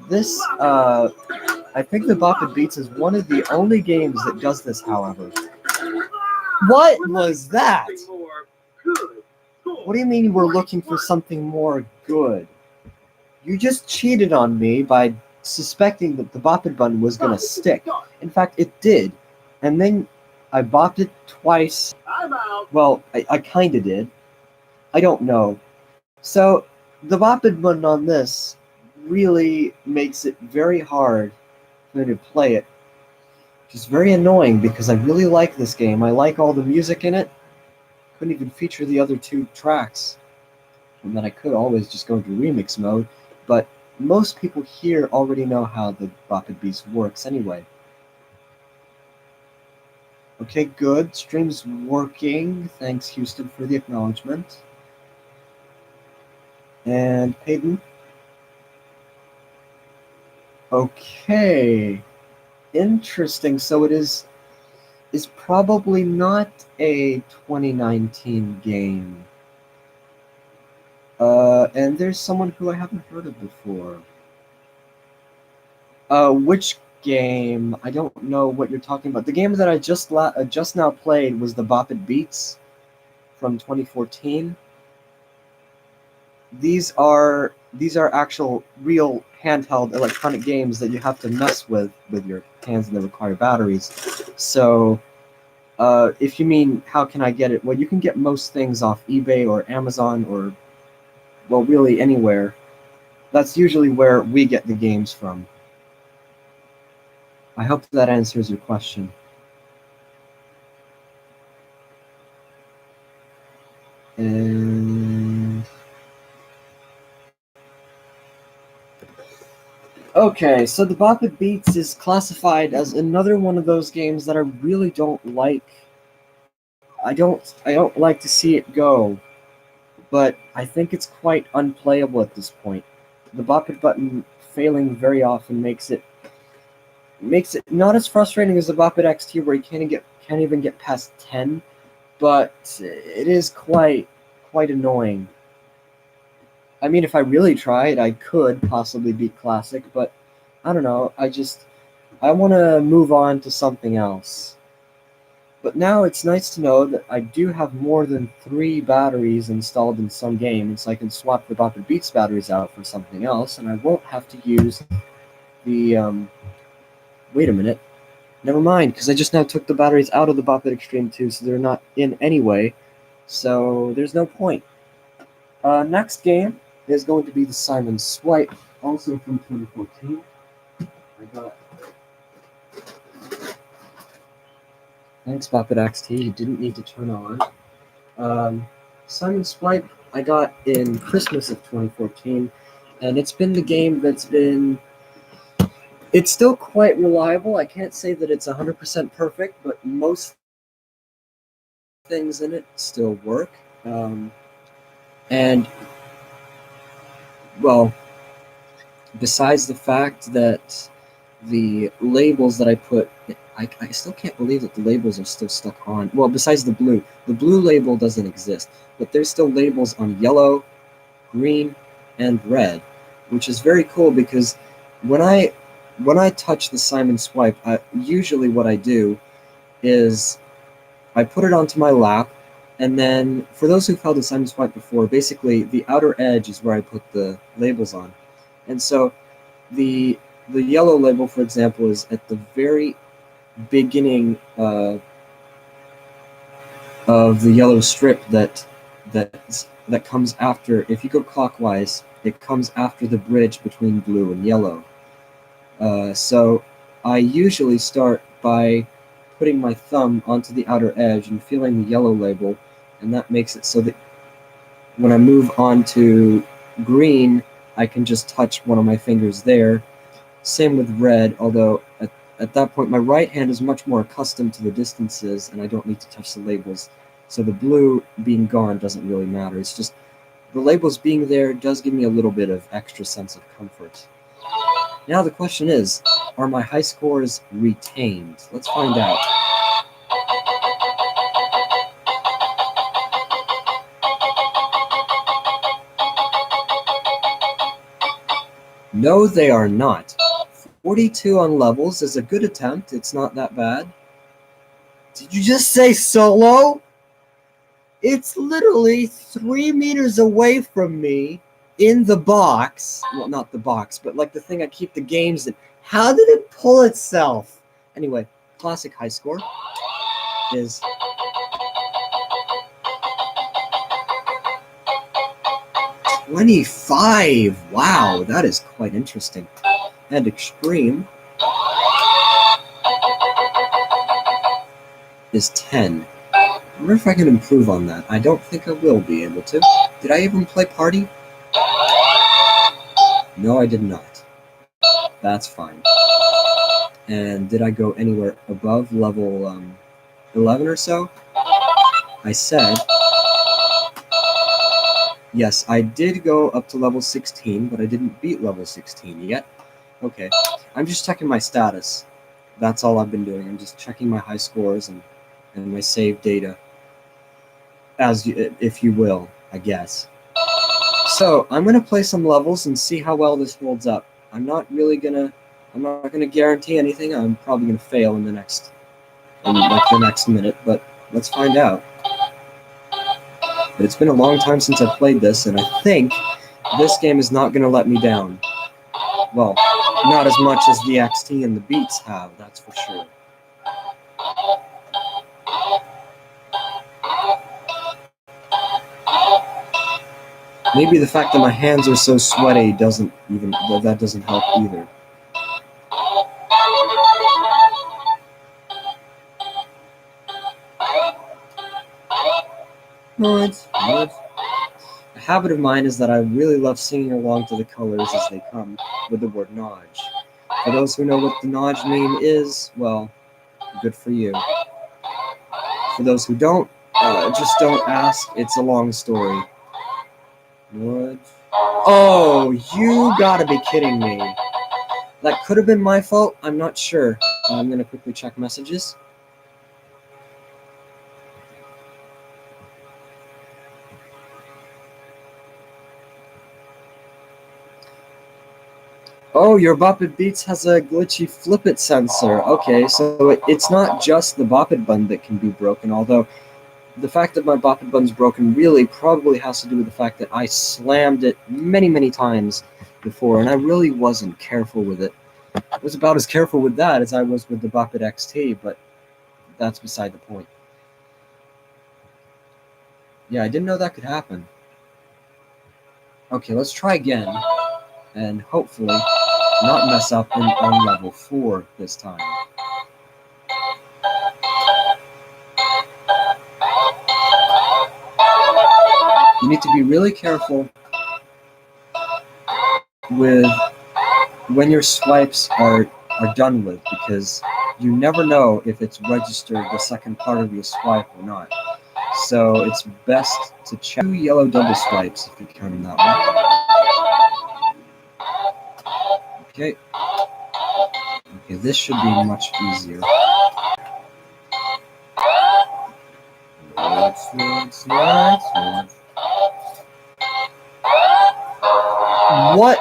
This, I think the Bop It Beats is one of the only games that does this, however. What was that? What do you mean you were looking for something more good? You just cheated on me by suspecting that the Bop It button was going to stick. In fact, it did. And then I bopped it twice. Well, I kind of did. I don't know. So, the Bop It button on this really makes it very hard for me to play it. Which is very annoying because I really like this game. I like all the music in it. Couldn't even feature the other 2 tracks. And then I could always just go into remix mode. But most people here already know how the Bop It Beats works anyway. Okay, good. Stream's working. Thanks, Houston, for the acknowledgement. And Peyton. Okay. Interesting. So it is probably not a 2019 game. And there's someone who I haven't heard of before. Which game? I don't know what you're talking about. The game that I just now played was the Bop It Beats from 2014. These are actual real handheld electronic games that you have to mess with your hands and they require batteries. So, if you mean how can I get it? Well, you can get most things off eBay or Amazon or, well, really anywhere. That's usually where we get the games from. I hope that answers your question. And okay, so the Bop It Beats is classified as another one of those games that I really don't like. I don't like to see it go, but I think it's quite unplayable at this point. The Bop It button failing very often makes it not as frustrating as the Bop It XT, where you can't even get past 10, but it is quite annoying. I mean, if I really tried, I could possibly beat Classic, but I don't know. I want to move on to something else. But now it's nice to know that I do have more than 3 batteries installed in some game, and so I can swap the Bop It Beats batteries out for something else, and I won't have to use the, wait a minute. Never mind, because I just now took the batteries out of the Bop It Extreme 2, so they're not in anyway, so there's no point. Next game is going to be the Simon Swipe, also from 2014. I got... Thanks, Bop It XT. You didn't need to turn on. Simon Swipe I got in Christmas of 2014, and it's been the game that's been... It's still quite reliable. I can't say that it's 100% perfect, but most things in it still work. And, well, besides the fact that the labels that I put, I still can't believe that the labels are still stuck on. Well, besides the blue label doesn't exist, but there's still labels on yellow, green, and red, which is very cool because when I touch the Simon Swipe, usually what I do is I put it onto my lap, and then for those who've held the Simon Swipe before, basically the outer edge is where I put the labels on, and so the yellow label, for example, is at the very beginning of the yellow strip that comes after. If you go clockwise, it comes after the bridge between blue and yellow. So I usually start by putting my thumb onto the outer edge and feeling the yellow label, and that makes it so that when I move on to green, I can just touch one of my fingers there. Same with red, although at that point my right hand is much more accustomed to the distances and I don't need to touch the labels. So the blue being gone doesn't really matter. It's just the labels being there does give me a little bit of extra sense of comfort. Now the question is, are my high scores retained? Let's find out. No, they are not. 42 on levels is a good attempt. It's not that bad. Did you just say solo? It's literally 3 meters away from me in the box. Well, not the box, but like the thing I keep the games in. How did it pull itself? Anyway, classic high score is 25. Wow, that is quite interesting. And extreme is 10. I wonder if I can improve on that. I don't think I will be able to. Did I even play party? No, I did not. That's fine. And did I go anywhere above level 11 or so? I said yes, I did go up to level 16, but I didn't beat level 16 yet. Okay, I'm just checking my status. That's all I've been doing. I'm just checking my high scores and my save data, if you will, I guess. So I'm gonna play some levels and see how well this holds up. I'm not gonna guarantee anything. I'm probably gonna fail in the next minute, but let's find out. But it's been a long time since I played this, and I think this game is not gonna let me down. Well, not as much as the XT and the Beats have, that's for sure. Maybe the fact that my hands are so sweaty doesn't help either. No, it's good. A habit of mine is that I really love singing along to the colors as they come with the word Nodge. For those who know what the Nodge meme is, well, good for you. For those who don't, just don't ask. It's a long story. Nodge. Oh, you gotta be kidding me. That could have been my fault. I'm not sure. I'm gonna quickly check messages. Oh, your Bop It Beats has a glitchy flip it sensor. Okay, so it's not just the Bop It button that can be broken, although the fact that my Bop It button's broken really probably has to do with the fact that I slammed it many, many times before, and I really wasn't careful with it. I was about as careful with that as I was with the Bop It XT, but that's beside the point. Yeah, I didn't know that could happen. Okay, let's try again, and hopefully not mess up on level 4 this time. You need to be really careful with when your swipes are done with, because you never know if it's registered the second part of your swipe or not. So it's best to check 2 yellow double swipes if you count them that way. Okay. Okay, this should be much easier. What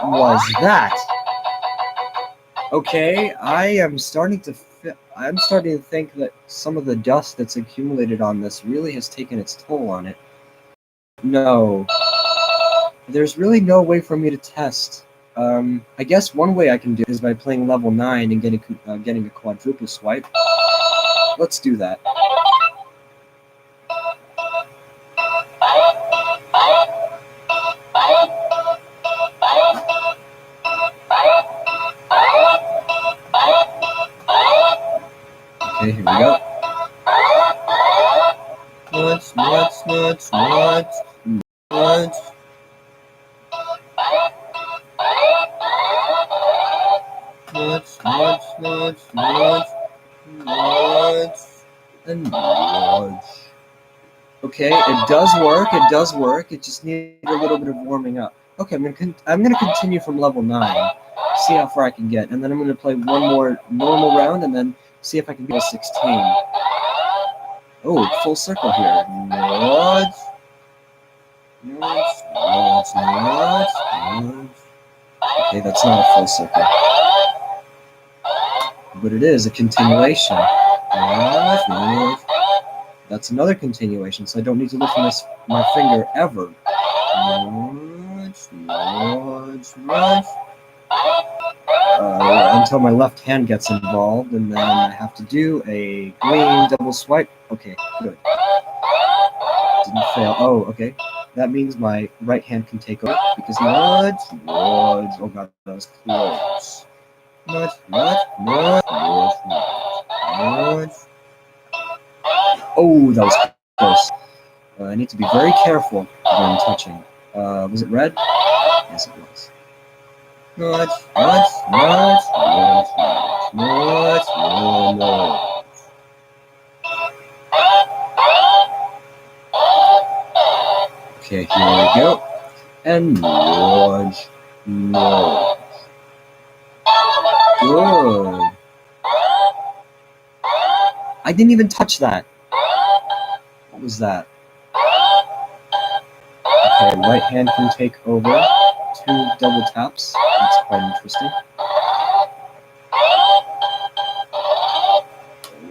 was that? Okay, I'm starting to think that some of the dust that's accumulated on this really has taken its toll on it. No, there's really no way for me to test. I guess one way I can do it is by playing level 9 and getting a quadruple swipe. Let's do that. Okay, here we go. Nuts. And nuts. Okay, it does work. It just needs a little bit of warming up. Okay, I'm gonna continue from level 9, see how far I can get, and then I'm gonna play one more normal round, and then see if I can get a 16. Oh, full circle here. Nuts. Okay, that's not a full circle, but it is a continuation. That's another continuation, so I don't need to lift my finger ever. Until my left hand gets involved, and then I have to do a green double swipe. Okay, good. Didn't fail. Oh, okay. That means my right hand can take over, because nuts. Oh god, that was close. Nuts. Oh, that was close. I need to be very careful when touching. Was it red? Yes, it was. Nuts. Okay, here we go. And nudge. Good. I didn't even touch that. What was that? Okay, right hand can take over. 2 double taps. That's quite interesting.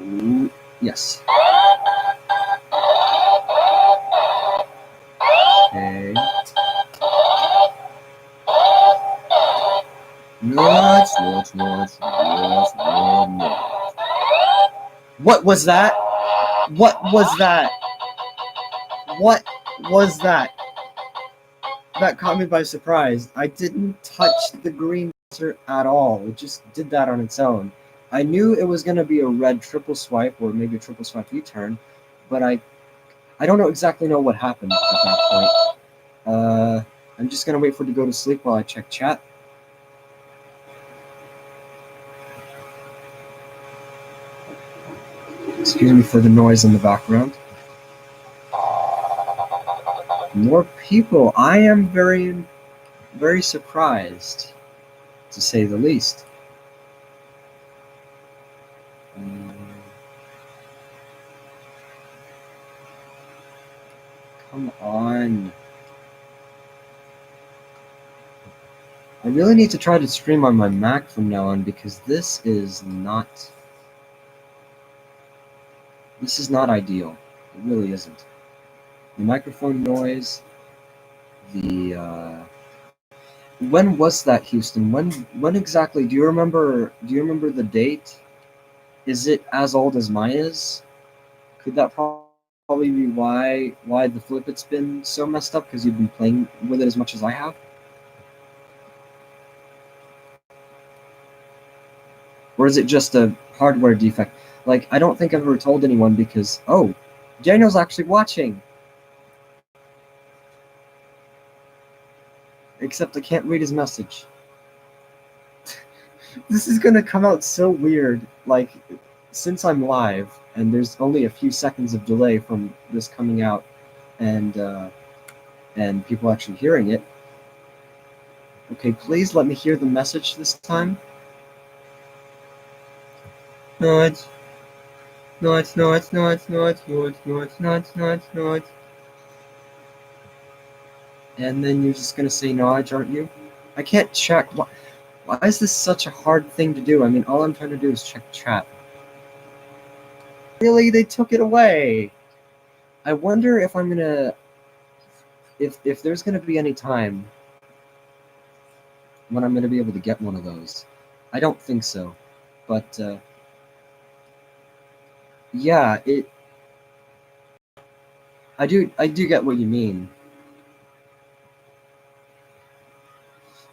Ooh, yes. Okay. Nuts. What was that? What was that? What was that? That caught me by surprise. I didn't touch the green buzzer at all. It just did that on its own. I knew it was going to be a red triple swipe or maybe a triple swipe U-turn, but I don't exactly know what happened at that point. I'm just going to wait for it to go to sleep while I check chat. Excuse me for the noise in the background. More people. I am very, very surprised, to say the least. Come on. I really need to try to stream on my Mac from now on, because this is not ideal. It really isn't. The microphone noise, when was that, Houston? When exactly? Do you remember the date? Is it as old as mine is? Could that probably be why the flip-it's been so messed up, because you've been playing with it as much as I have? Or is it just a hardware defect? Like, I don't think I've ever told anyone, because, oh, Daniel's actually watching! Except I can't read his message. This is gonna come out so weird, like, since I'm live, and there's only a few seconds of delay from this coming out and people actually hearing it. Okay, please let me hear the message this time. Nudge. Nudge, nudge, nudge, nudge, nudge, nudge, nudge, nudge, nudge. And then you're just gonna say nudge, aren't you? I can't check. Why is this such a hard thing to do? I mean, all I'm trying to do is check chat. Really, they took it away. I wonder if I'm gonna, if there's gonna be any time when I'm gonna be able to get one of those. I don't think so, but yeah, I do get what you mean.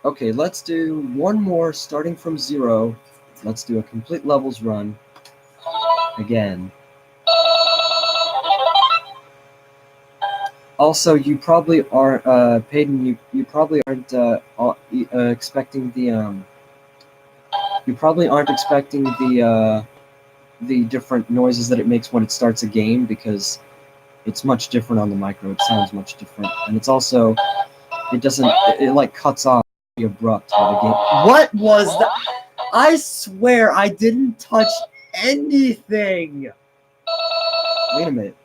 Okay, let's do one more starting from 0. Let's do a complete levels run again. Also, you probably are Peyton. You probably aren't expecting the you probably aren't expecting the different noises that it makes when it starts a game, because it's much different on the micro. It sounds much different, and it's also it like cuts off the abrupt of the game. What was that? I swear I didn't touch anything. Wait a minute.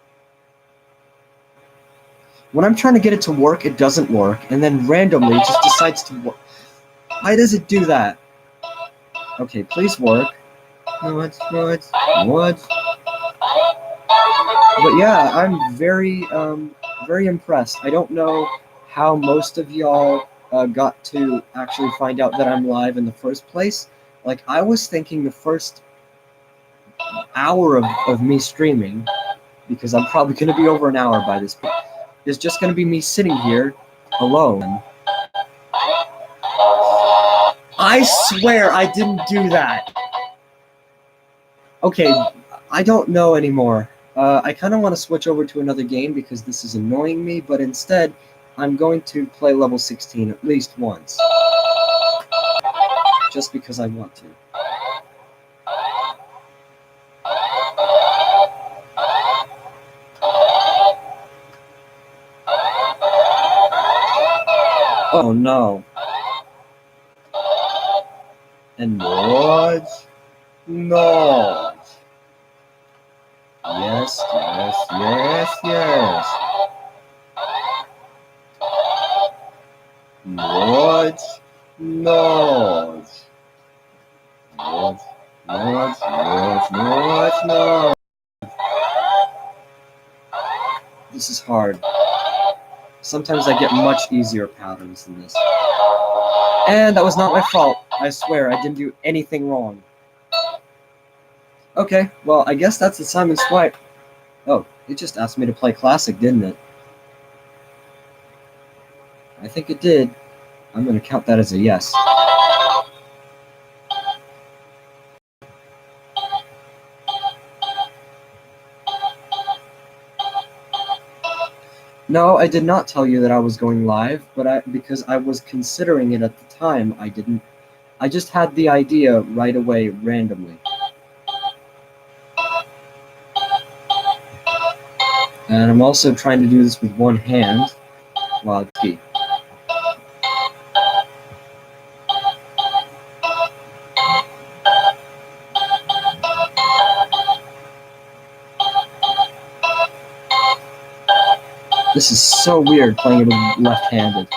When I'm trying to get it to work, it doesn't work, and then randomly it just decides to work. Why does it do that? Okay, please work. What? But yeah, I'm very impressed. I don't know how most of y'all got to actually find out that I'm live in the first place. Like, I was thinking the first hour of me streaming, because I'm probably going to be over an hour by this point, is just going to be me sitting here alone. I swear I didn't do that. Okay, I don't know anymore. I kind of want to switch over to another game because this is annoying me, but instead, I'm going to play level 16 at least once. Just because I want to. Oh no. And what? No. Yes, yes, yes, yes. What? No. What? No. This is hard. Sometimes I get much easier patterns than this. And that was not my fault. I swear, I didn't do anything wrong. Okay, well, I guess that's the Simon Swipe. Oh, it just asked me to play Classic, didn't it? I think it did. I'm going to count that as a yes. No, I did not tell you that I was going live, but because I was considering it at the time, I didn't. I just had the idea right away, randomly. And I'm also trying to do this with one hand while it's key. This is so weird playing it left-handed.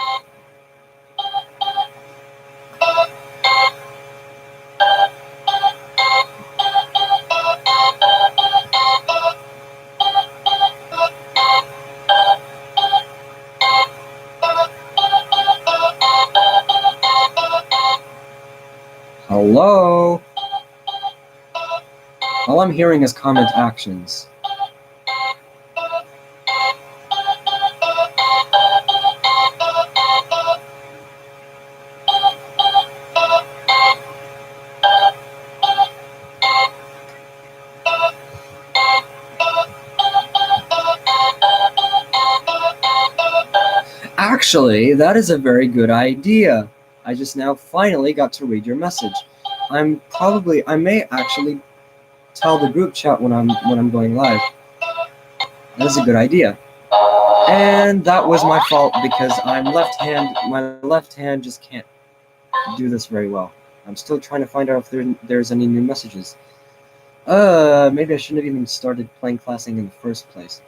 Hello? All I'm hearing is comment actions. Actually, that is a very good idea. I just now finally got to read your message. I may actually tell the group chat when I'm going live. That is a good idea. And that was my fault because my left hand just can't do this very well. I'm still trying to find out if there's any new messages. Maybe I shouldn't have even started playing classing in the first place.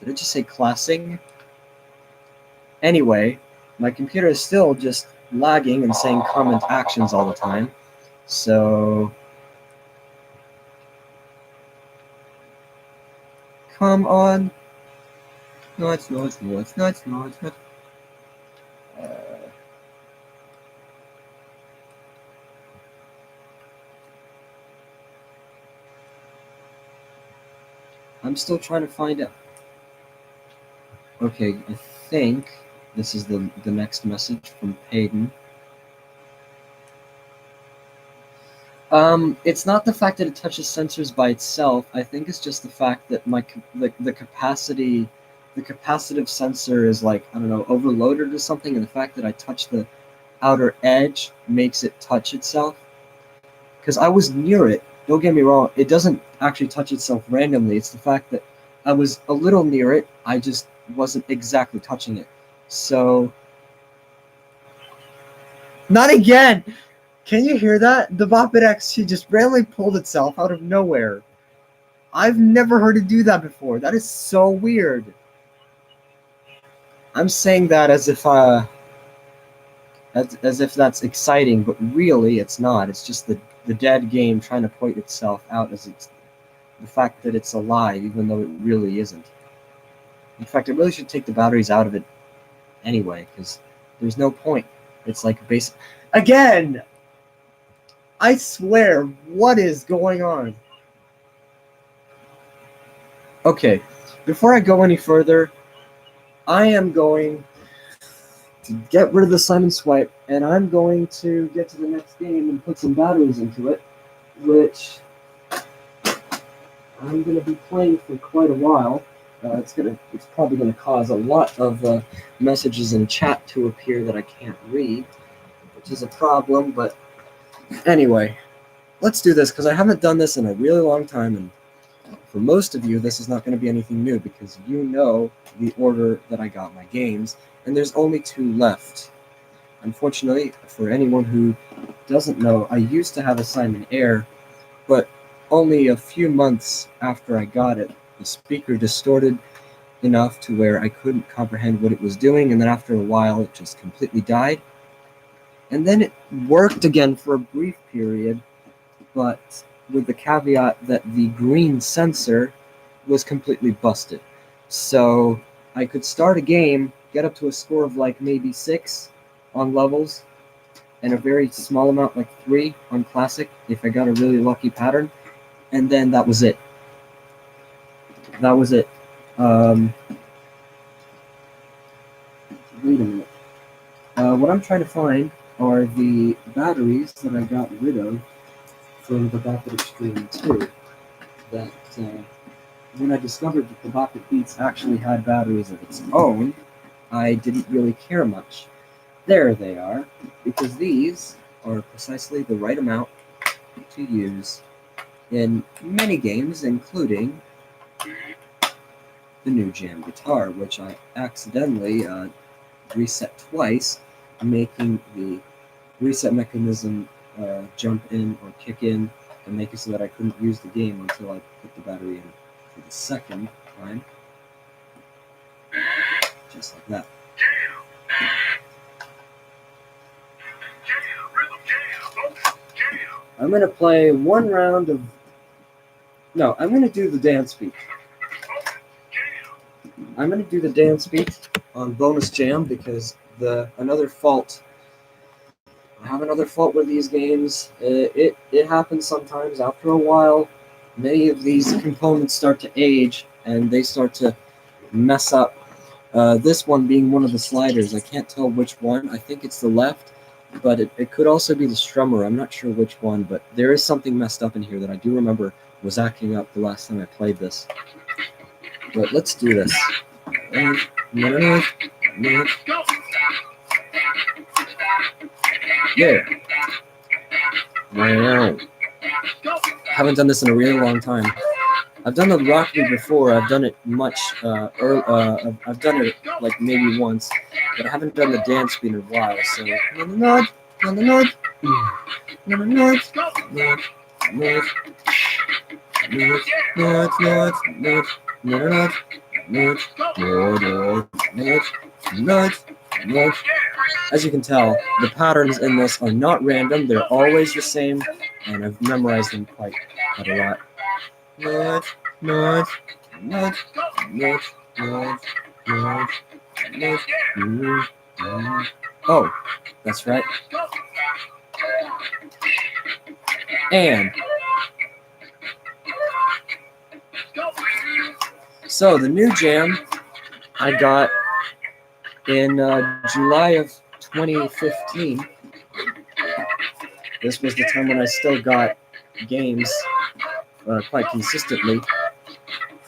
Did it just say classing? Anyway, my computer is still just lagging and saying comment actions all the time. So... Come on. No, it's not, it's not, it's not, it's not, it's not. I'm still trying to find out. Okay, I think this is the next message from Payton. It's not the fact that it touches sensors by itself. I think it's just the fact that the capacitive sensor is like, I don't know, overloaded or something, and the fact that I touch the outer edge makes it touch itself. Because I was near it. Don't get me wrong, it doesn't actually touch itself randomly. It's the fact that I was a little near it, I just wasn't exactly touching it. So... Not again! Can you hear that? The Bop It XT just randomly pulled itself out of nowhere. I've never heard it do that before. That is so weird. I'm saying that as if that's exciting, but really it's not. It's just the dead game trying to point itself out as it's the fact that it's alive, even though it really isn't. In fact, I really should take the batteries out of it anyway, because there's no point. It's like basic... Again! I swear, what is going on? Okay, before I go any further, I am going to get rid of the Simon Swipe, and I'm going to get to the next game and put some batteries into it, which I'm going to be playing for quite a while. It's probably going to cause a lot of messages in chat to appear that I can't read, which is a problem, but anyway, let's do this, because I haven't done this in a really long time, and for most of you, this is not going to be anything new, because you know the order that I got my games, and there's only 2 left. Unfortunately, for anyone who doesn't know, I used to have a Simon Air, but only a few months after I got it, the speaker distorted enough to where I couldn't comprehend what it was doing, and then after a while it just completely died. And then it worked again for a brief period, but with the caveat that the green sensor was completely busted. So I could start a game, get up to a score of like maybe 6 on levels, and a very small amount, like 3 on classic, if I got a really lucky pattern, and then that was it. That was it. Wait a minute. What I'm trying to find are the batteries that I got rid of from the Bop It Extreme 2. That when I discovered that the Bop It Beats actually had batteries of its own, I didn't really care much. There they are, because these are precisely the right amount to use in many games, including the new jam guitar, which I accidentally reset twice, making the reset mechanism jump in or kick in and make it so that I couldn't use the game until I put the battery in for the second time. Just like that. I'm going to play one round of... No, I'm going to do the dance beat. I'm going to do the dance beat on bonus jam because I have another fault with these games. It happens sometimes. After a while, many of these components start to age and they start to mess up. This one being one of the sliders. I can't tell which one. I think it's the left, but it could also be the strummer. I'm not sure which one, but there is something messed up in here that I do remember was acting up the last time I played this. But let's do this. Yeah. Wow. Haven't done this in a really long time. I've done the rock beat before. I've done it much I've done it like maybe once, but I haven't done the dance beat in a while. So As you can tell, the patterns in this are not random, they're always the same, and I've memorized them quite a lot. Oh, that's right. And so the new jam I got in July of 2015. This was the time when I still got games quite consistently.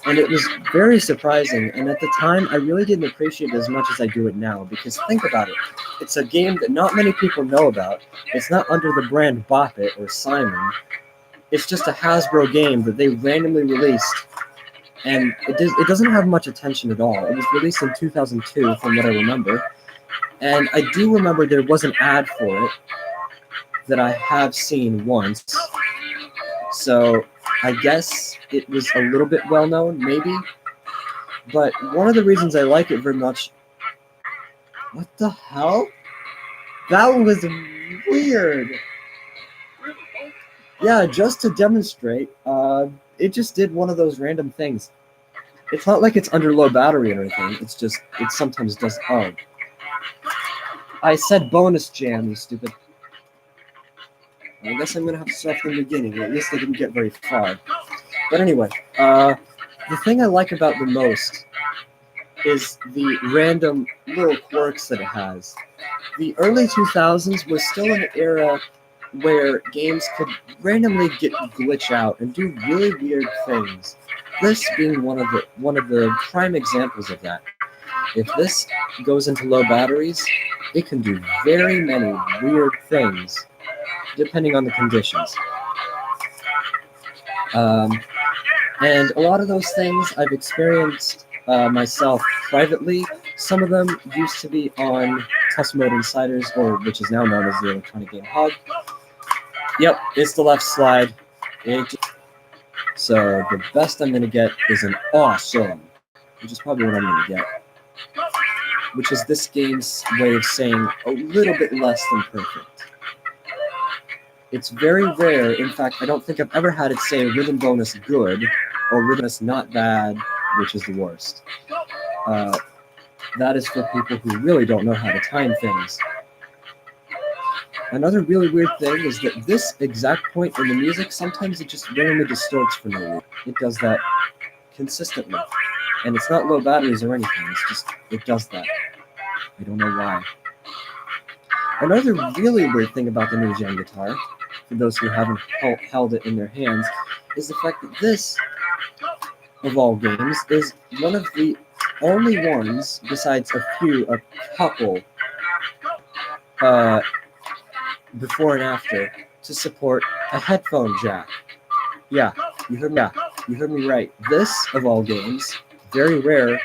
And it was very surprising. And at the time, I really didn't appreciate it as much as I do it now. Because think about it. It's a game that not many people know about. It's not under the brand Bop It or Simon. It's just a Hasbro game that they randomly released. And it doesn't have much attention at all. It was released in 2002, from what I remember. And I do remember there was an ad for it that I have seen once. So I guess it was a little bit well known, maybe. But one of the reasons I like it very much... What the hell? That was weird. Yeah, just to demonstrate, it just did one of those random things. It's not like it's under low battery or anything. It's just, it sometimes does... Oh. I said bonus jam, you stupid. I guess I'm going to have to start from the beginning. At least I didn't get very far. But anyway, the thing I like about the most is the random little quirks that it has. The early 2000s was still an era where games could randomly glitch out and do really weird things. This being one of the prime examples of that. If this goes into low batteries, it can do very many weird things, depending on the conditions. And a lot of those things I've experienced myself privately. Some of them used to be on Test Mode Insiders, or which is now known as the Electronic Game Hub. Yep, it's the left slide. So the best I'm going to get is an awesome, which is probably what I'm going to get. Which is this game's way of saying a little bit less than perfect. It's very rare. In fact, I don't think I've ever had it say rhythm bonus good or rhythm bonus not bad, which is the worst. That is for people who really don't know how to time things. Another really weird thing is that this exact point in the music, sometimes it just randomly distorts for no reason. It does that consistently. And it's not low batteries or anything, it's just, it does that. I don't know why. Another really weird thing about the new Jam guitar, for those who haven't held it in their hands, is the fact that this, of all games, is one of the only ones, besides a couple, before and after, to support a headphone jack. Yeah, you heard me right. This, of all games, very rare,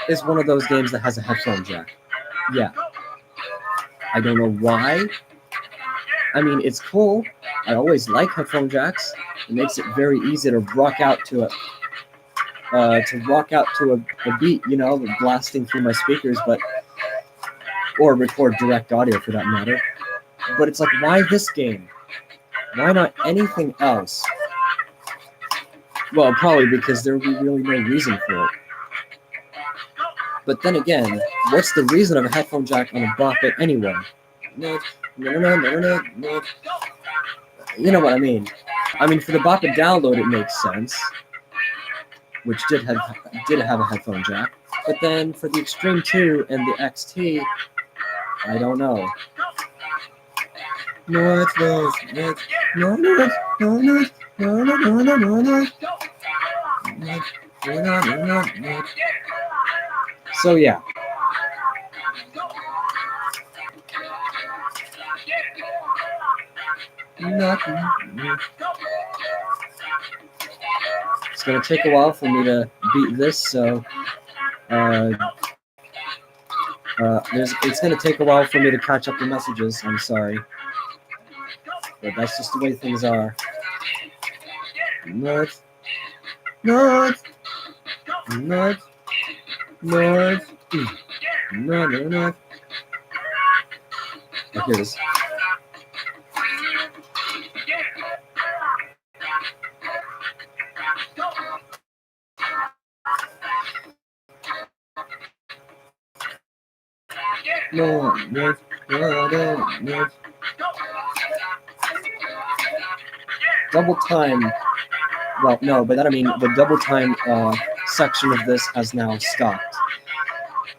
is one of those games that has a headphone jack. Yeah. I don't know why. I mean, it's cool. I always like headphone jacks. It makes it very easy to rock out to a beat, you know, blasting through my speakers, or record direct audio for that matter. But it's like, why this game? Why not anything else? Well, probably because there would be really no reason for it. But then again, what's the reason of a headphone jack on a Bop It anyway? No. You know what I mean. I mean, for the Bop It download, it makes sense, which did have a headphone jack. But then for the Extreme 2 and the XT, I don't know. So yeah. It's going to take a while for me to beat this, so it's going to take a while for me to catch up the messages. I'm sorry. But that's just the way things are. North, north, north, north. Oh, here it is. North, north, north, north. Double time. Well, no, by that I mean the double time section of this has now stopped.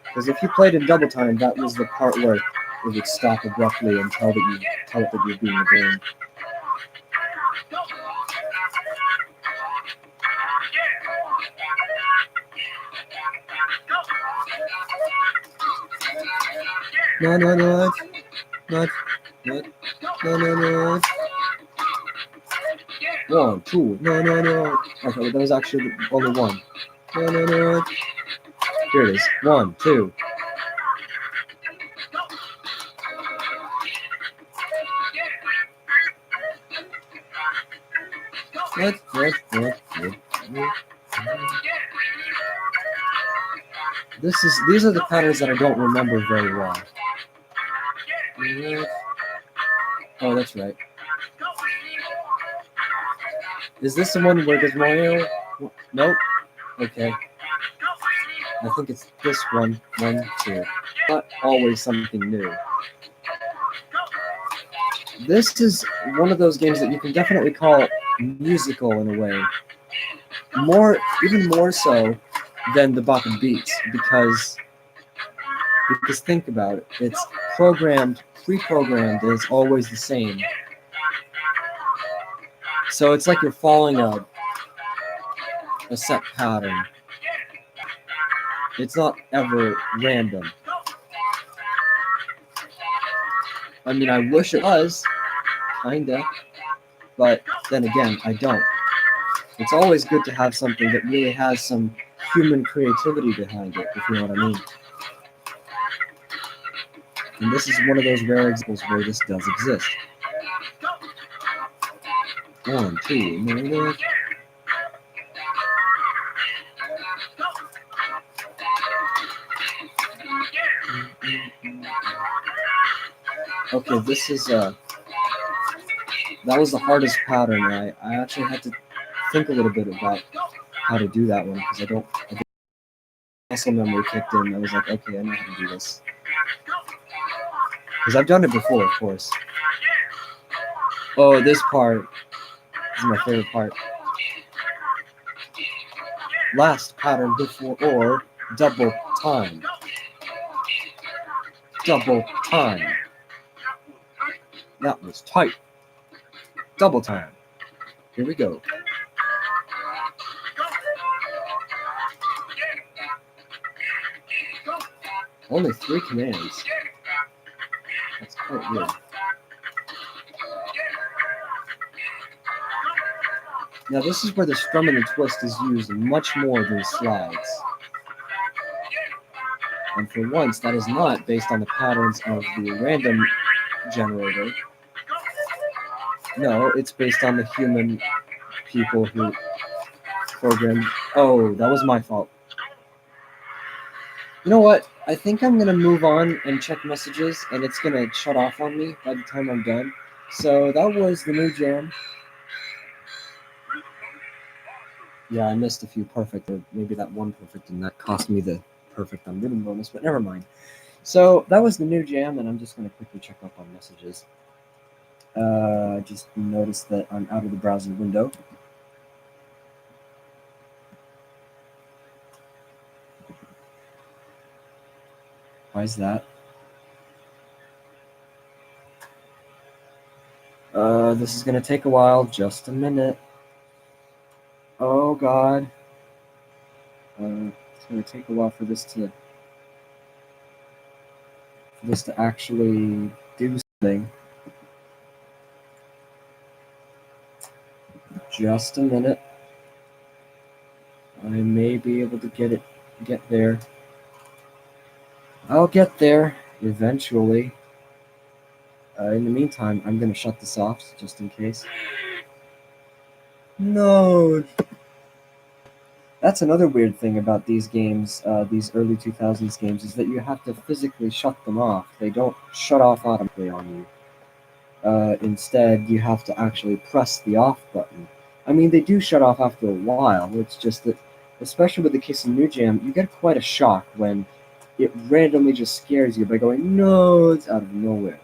Because if you played in double time, that was the part where it would stop abruptly and tell it that you're being the game. No, no, no, not, no. 1, 2, no. Okay, that was actually only one. No. Here it is. 1, 2. These are the patterns that I don't remember very well. Oh, that's right. Is this the one where there's Mario? Nope. Okay. I think it's this one. 1, 2. Not always something new. This is one of those games that you can definitely call musical in a way. Even more so than the Bop It Beats, because think about it, it's pre-programmed, and it's always the same. So it's like you're following a set pattern. It's not ever random. I mean, I wish it was, kinda, but then again, I don't. It's always good to have something that really has some human creativity behind it, if you know what I mean. And this is one of those rare examples where this does exist. 1, 2, no. Okay, this is that was the hardest pattern. I actually had to think a little bit about how to do that one, because I don't muscle memory kicked in. I was like, okay, I know how to do this. Because I've done it before, of course. Oh, this part is my favorite part. Last pattern before, or double time. Double time. That was tight. Double time. Here we go. Only 3 commands. That's quite weird. Now this is where the strum and the twist is used much more than slides. And for once, that is not based on the patterns of the random generator. No, it's based on the human people who programmed. Oh, that was my fault. You know what? I think I'm going to move on and check messages, and it's going to shut off on me by the time I'm done. So that was the new jam. Yeah, I missed a few perfect, or maybe that one perfect, and that cost me the perfect on rhythm bonus, but never mind. So that was the new jam, and I'm just going to quickly check up on messages. Just noticed that I'm out of the browser window. Why is that? This is going to take a while. Just a minute. Oh, God. It's going to take a while for this to actually do something. Just a minute. I may be able to get there. I'll get there eventually. In the meantime, I'm going to shut this off just in case. No. That's another weird thing about these games, these early 2000s games, is that you have to physically shut them off. They don't shut off automatically on you. Instead, you have to actually press the off button. I mean, they do shut off after a while. It's just that, especially with the case of New Jam, you get quite a shock when it randomly just scares you by going, no, it's out of nowhere.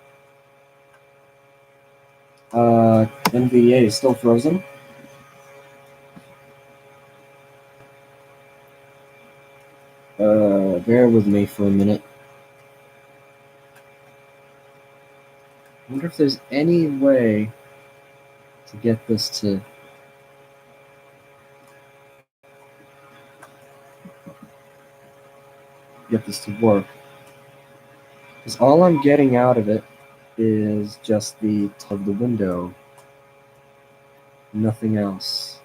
NVA is still frozen. Bear with me for a minute. I wonder if there's any way to get this to work. Because all I'm getting out of it is just the top of the window. Nothing else.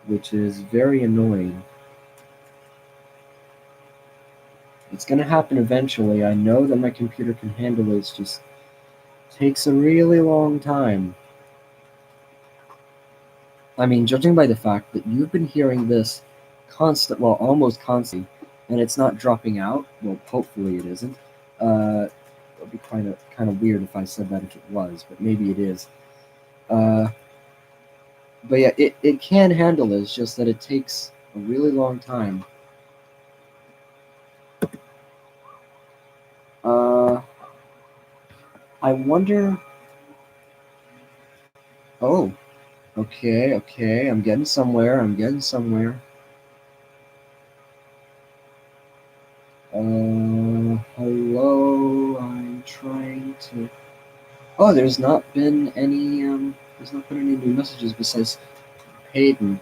Which is very annoying. It's going to happen eventually. I know that my computer can handle it. It just takes a really long time. I mean, judging by the fact that you've been hearing this almost constantly, and it's not dropping out, well, hopefully it isn't. It would be kind of weird if I said that if it was, but maybe it is. But yeah, it can handle it. It's just that it takes a really long time. I wonder. Oh, okay. I'm getting somewhere. Hello. I'm trying to. Oh, there's not been any new messages besides Hayden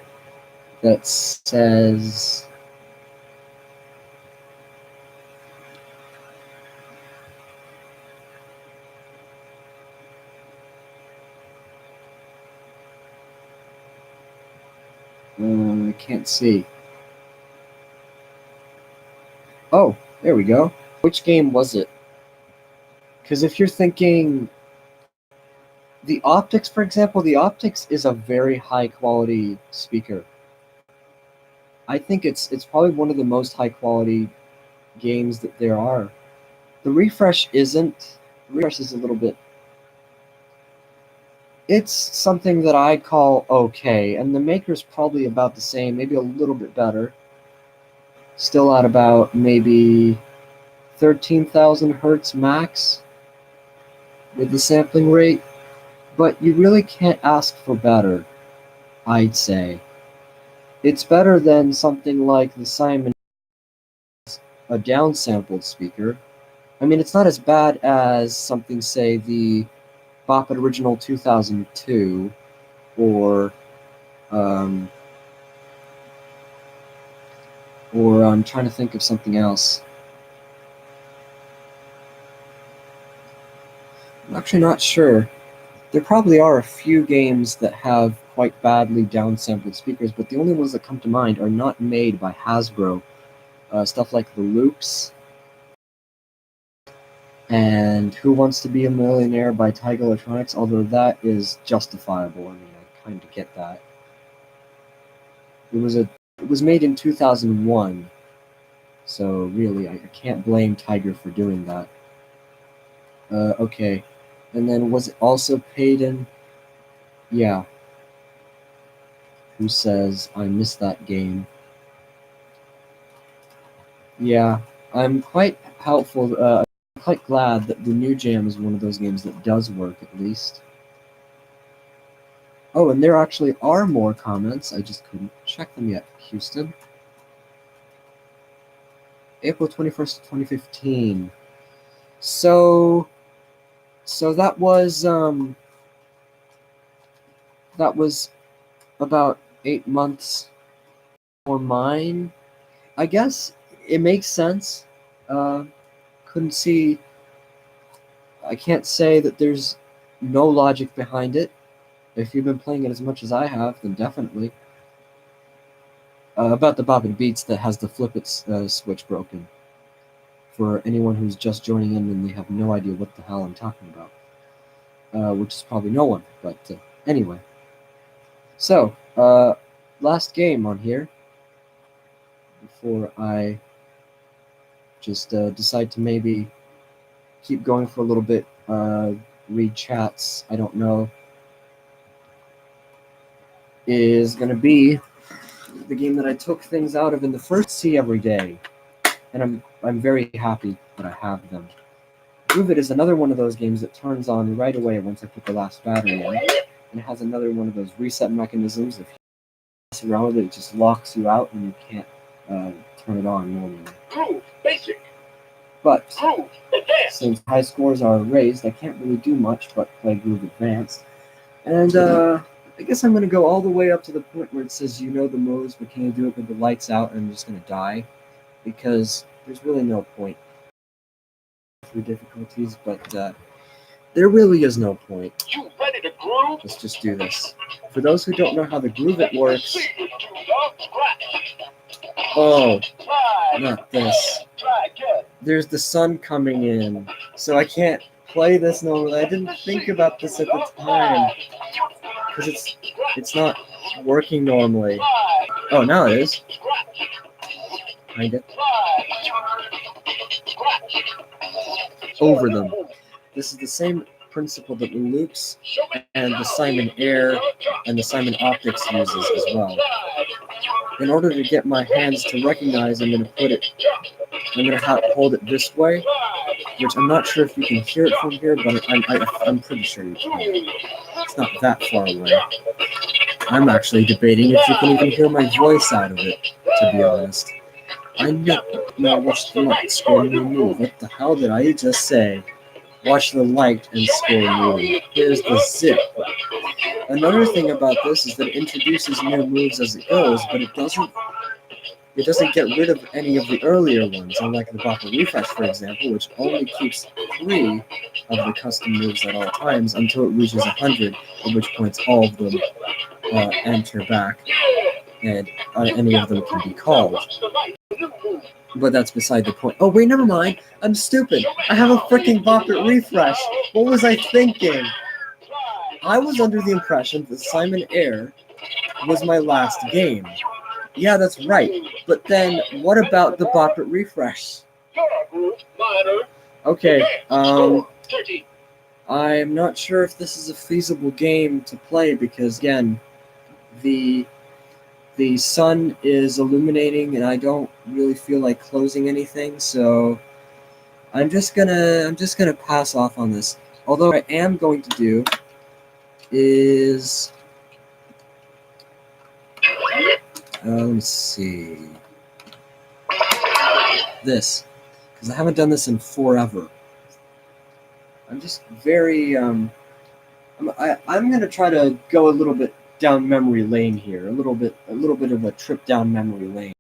that says. I can't see. Oh, there we go. Which game was it? Because if you're thinking the optics, for example, the optics is a very high quality speaker. I think it's probably one of the most high quality games that there are. The refresh isn't. The refresh is a little bit. It's something that I call okay, and the maker's probably about the same, maybe a little bit better. Still at about maybe 13,000 hertz max with the sampling rate, but you really can't ask for better, I'd say. It's better than something like the Simon, a downsampled speaker. I mean, it's not as bad as something, say, the Bop It Original 2002, um, or I'm trying to think of something else. I'm actually not sure. There probably are a few games that have quite badly downsampled speakers, but the only ones that come to mind are not made by Hasbro. Stuff like the Loops and Who Wants to Be a Millionaire by Tiger Electronics, although that is justifiable. I mean, I kind of get that. It was made in 2001, so really, I can't blame Tiger for doing that. Okay. And then was it also Payton? Yeah. Who says, I missed that game. Yeah, I'm quite helpful. I'm quite glad that the New Jam is one of those games that does work, at least. Oh, and there actually are more comments. I just couldn't check them yet. Houston. April 21st, 2015. So that was about 8 months for mine. I guess it makes sense. Couldn't see. I can't say that there's no logic behind it. If you've been playing it as much as I have, then definitely. About the Bop It Beats that has the flip it switch broken. For anyone who's just joining in and they have no idea what the hell I'm talking about. Which is probably no one, but anyway. So, last game on here before I just decide to maybe keep going for a little bit, read chats, I don't know, is going to be the game that I took things out of in the first C every day, and I'm very happy that I have them. Bop It is another one of those games that turns on right away once I put the last battery in, and it has another one of those reset mechanisms. If you mess around with it, it just locks you out and you can't turn it on normally. Groove, basic. But Groove, advanced. since high scores are raised, I can't really do much but play Groove Advanced. And I guess I'm going to go all the way up to the point where it says you know the moves, but can you do it with the lights out, and I'm just going to die. Because there's really no point for difficulties, but there really is no point. You ready to groove? Let's just do this. For those who don't know how the Groove It works, See you do the scratch. oh, Try. not this. Try again. There's the sun coming in, so I can't play this normally. I didn't think about this at the time, because it's not working normally. Try. Oh, now it is. Scratch. Kinda. Try. Scratch. Over them. This is the same principle that the loops and the Simon Air and the Simon Optics uses as well. In order to get my hands to recognize, I'm going to hold it this way, which I'm not sure if you can hear it from here, but I'm pretty sure you can. It's not that far away. I'm actually debating if you can even hear my voice out of it, to be honest. I know. Now watch the light, score, and move. What the hell did I just say? Watch the light and score move. Here's the zip. Another thing about this is that it introduces new moves as it goes, but it doesn't get rid of any of the earlier ones, unlike the Bop It Refresh, for example, which only keeps 3 of the custom moves at all times until it reaches 100, at which point all of them enter back, and any of them can be called. But that's beside the point. Oh, wait, never mind. I'm stupid. I have a freaking Bop It Refresh. What was I thinking? I was under the impression that Simon Air was my last game. Yeah, that's right. But then, what about the Bop It Refresh? Okay, I'm not sure if this is a feasible game to play because, again, the sun is illuminating and I don't really feel like closing anything, so I'm just gonna pass off on this. Although what I am going to do is let me see this, because I haven't done this in forever. I'm just very I'm gonna try to go a little bit down memory lane here, a little bit of a trip down memory lane.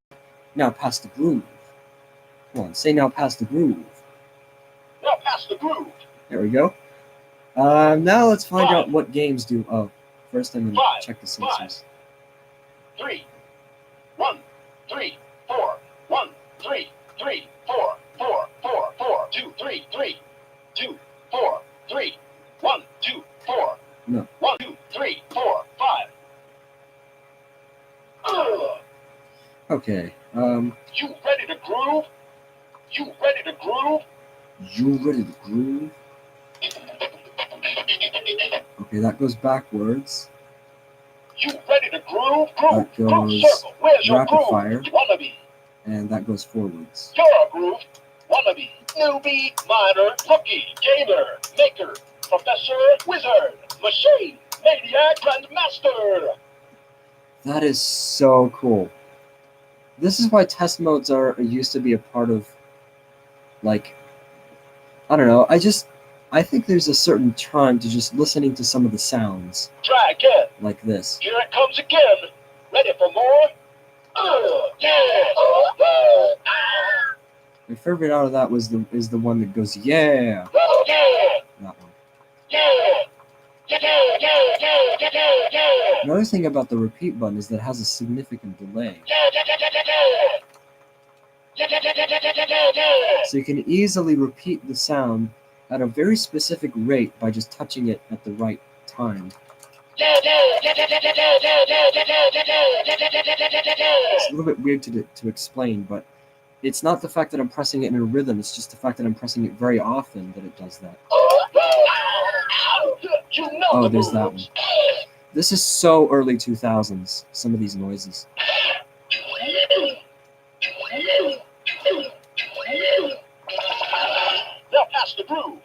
Now past the groove. Come on, say now past the groove. Now past the groove. There we go. Now let's find out what games do. Oh, first I'm gonna check the sensors. 3, 1, 3, 4, 1, 3, 3, 4, 4, 4, 4, 2, 3, 3, 2, 4, 3, 1, 2, 4. No. 1, 2, 3, 4, 5. Okay. You ready to groove? You ready to groove? You ready to groove? Okay, that goes backwards. You ready to groove? Groove. That goes Circle. Where's your rapid groove? fire. Wannabe. And that goes forwards. You're a groove. Wannabe. Newbie. Minor. Rookie. Gamer. Maker. Professor. Wizard. Machine. Maniac. Grandmaster. That is so cool. This is why test modes used to be a part of, like, I don't know, I think there's a certain charm to just listening to some of the sounds. Try again. Like this. Here it comes again. Ready for more? Yeah. My favorite out of that is the one that goes, yeah. Yeah. That one. Yeah. Another thing about the repeat button is that it has a significant delay. So you can easily repeat the sound at a very specific rate by just touching it at the right time. It's a little bit weird to explain, but it's not the fact that I'm pressing it in a rhythm, it's just the fact that I'm pressing it very often that it does that. Oh, there's that one. This is so early 2000s, some of these noises. Now pass the groove.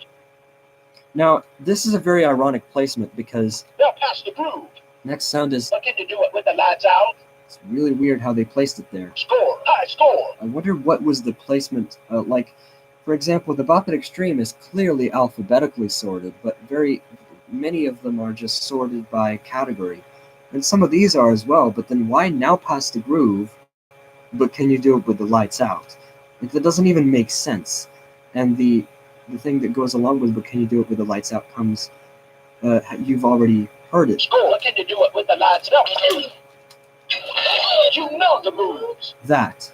Now, this is a very ironic placement because Now pass the groove. next sound is, But can you do it with the lights out? it's really weird how they placed it there. Score, high score. I wonder what was the placement, like, for example, the Bop It Extreme is clearly alphabetically sorted, but very many of them are just sorted by category. And some of these are as well, but then why now pass the groove, but can you do it with the lights out? Like, that doesn't even make sense. And the thing that goes along with, but can you do it with the lights out, comes, you've already heard it. Score, can you do it with the lights out? You know the moves. That.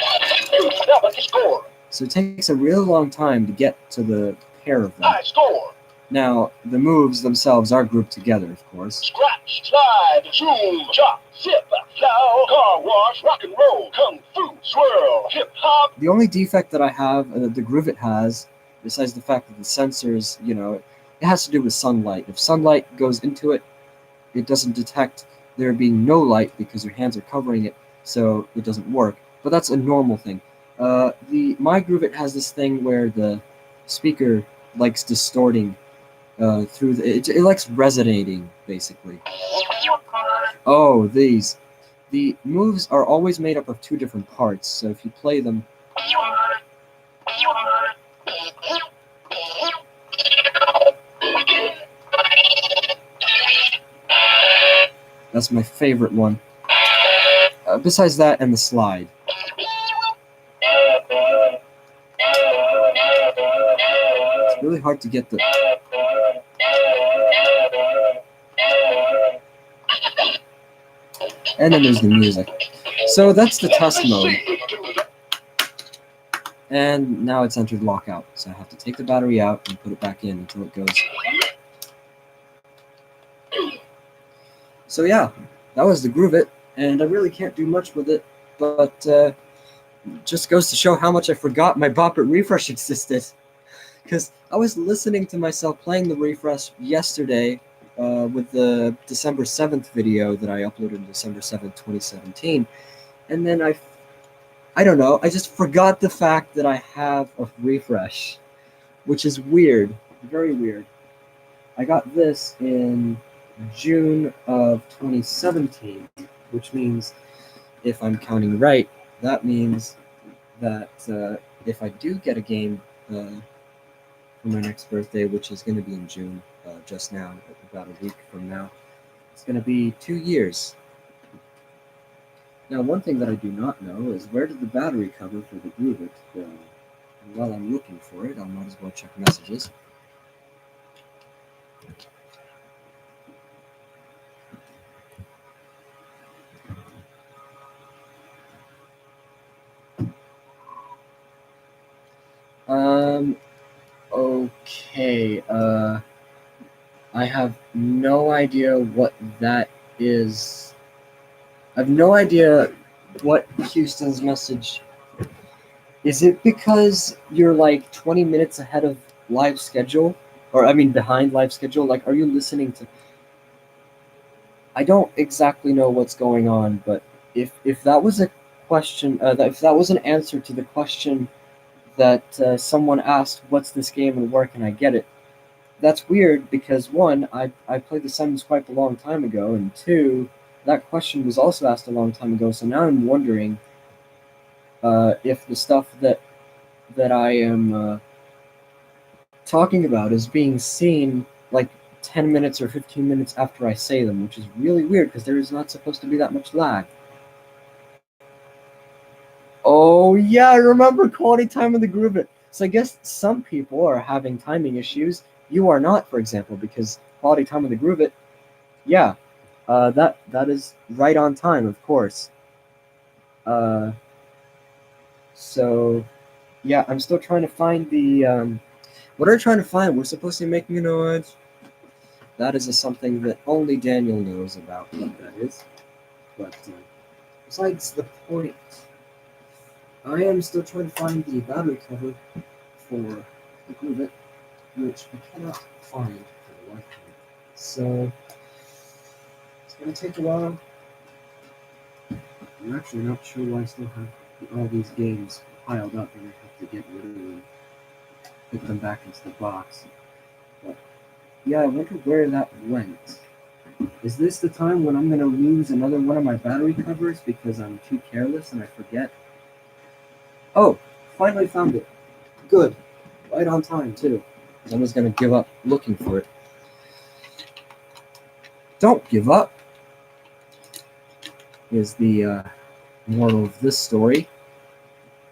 Now but you score. So it takes a really long time to get to the pair of them. High score. Now, the moves themselves are grouped together, of course. Scratch, slide, zoom, chop, zip, flow, car wash, rock and roll, kung fu, swirl, hip hop. The only defect that I have, that the groove it has, besides the fact that the sensors, you know, it has to do with sunlight. If sunlight goes into it, it doesn't detect there being no light because your hands are covering it, so it doesn't work. But that's a normal thing. My groove it has this thing where the speaker likes distorting through it likes resonating, basically. Oh, these. The moves are always made up of two different parts, so if you play them... That's my favorite one. Besides that and the slide. It's really hard to get the... And then there's the music. So that's the test mode. And now it's entered lockout. So I have to take the battery out and put it back in until it goes. So yeah, that was the Groove It. And I really can't do much with it. But just goes to show how much I forgot my Bop It refresh existed. Because I was listening to myself playing the refresh yesterday with the December 7th video that I uploaded December 7th, 2017. And then I don't know, I just forgot the fact that I have a refresh, which is weird, very weird. I got this in June of 2017, which means, if I'm counting right, that means that if I do get a game for my next birthday, which is going to be in June, just now, about a week from now, it's going to be 2 years. Now, one thing that I do not know is where did the battery cover for the Groove It go? And while I'm looking for it, I might as well check messages. Okay, I have no idea what that is. I have no idea what Houston's message. Is it because you're like 20 minutes ahead of live schedule? Or, I mean, behind live schedule? Like, are you listening to... I don't exactly know what's going on, but if that was a question, if that was an answer to the question that someone asked, what's this game and where can I get it? That's weird because, one, I played The Sims quite a long time ago, and two, that question was also asked a long time ago, so now I'm wondering if the stuff that I am talking about is being seen like 10 minutes or 15 minutes after I say them, which is really weird because there is not supposed to be that much lag. Oh yeah, I remember quality time in the Groove It. So I guess some people are having timing issues. You are not, for example, because quality time in the Groove It, yeah, that is right on time, of course. So yeah, I'm still trying to find the what are we trying to find? We're supposed to be making a noise. That is something that only Daniel knows about what that is. But besides the point, I am still trying to find the battery cover for the Groove It, which I cannot find for the life of me. So it's going to take a while. I'm actually not sure why I still have all these games piled up and I have to get rid of them, put them back into the box. But yeah, I wonder where that went. Is this the time when I'm going to lose another one of my battery covers because I'm too careless and I forget? Oh, finally found it. Good. Right on time, too. I was going to give up looking for it. Don't give up, is the moral of this story,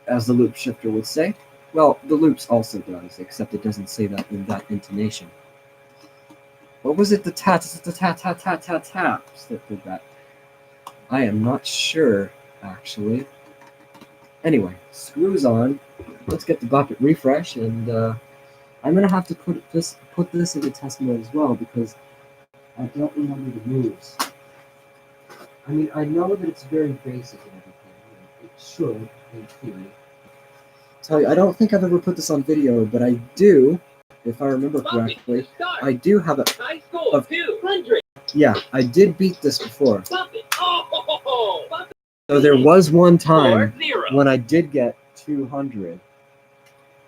as the loop shifter would say. Well, the loops also does, except it doesn't say that in that intonation. What was it, the taps that did that? I am not sure, actually. Anyway, screws on. Let's get the Bop It refresh, and I'm gonna have to put this into test mode as well because I don't remember the moves. I mean, I know that it's very basic and everything. It should, in theory. Tell you, I don't think I've ever put this on video, but I do, if I remember correctly. I do have a High score, 200. Yeah, I did beat this before. Bop it. Oh, Bop it. So there was one time 4-0. when I did get 200.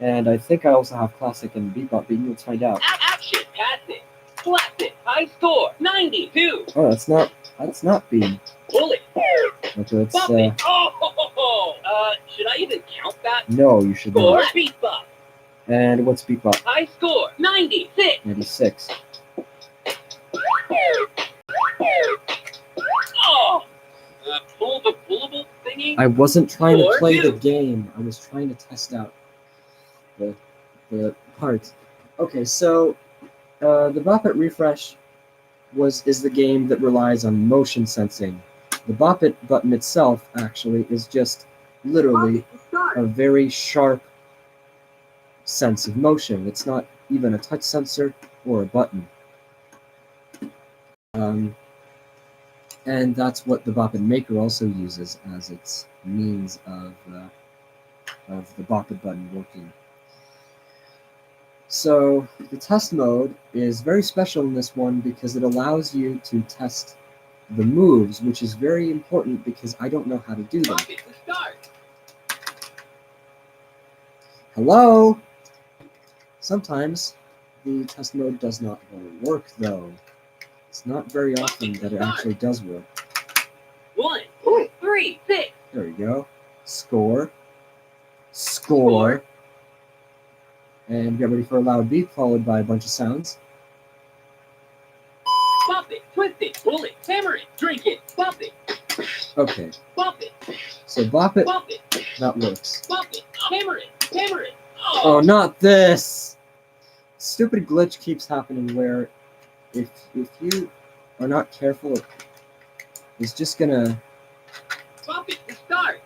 And I think I also have classic and bebop beaten. Let's find out. Action, pass it. Blast it. High score, 92. Oh, that's not beaten. Bullet. Okay, let's Bop it. Oh, should I even count that? no, you should Score, not. bebop. And what's bebop? High score, 96. 96. Oh, pull the pullable thingy. I wasn't trying to Score, play the 2. game. I was trying to test out the parts. Okay, so the Bop It refresh is the game that relies on motion sensing. The Bop It button itself actually is just literally a very sharp sense of motion. It's not even a touch sensor or a button. And that's what the Bop It Maker also uses as its means of the Bop It button working. So the test mode is very special in this one because it allows you to test the moves, which is very important because I don't know how to do them. Bop it to start. Hello? Sometimes the test mode does not work, though. It's not very often that it actually does work. 1, 3, 6. There we go. Score. Score. And get ready for a loud beep followed by a bunch of sounds. Bop it, twist it, pull it, hammer it, drink it, bop it. Okay, Bop it, so Bop It, bop it, that works. bop it, hammer it, hammer it. Oh, not this! Stupid glitch keeps happening where if you are not careful, it's just gonna... Bop it to start.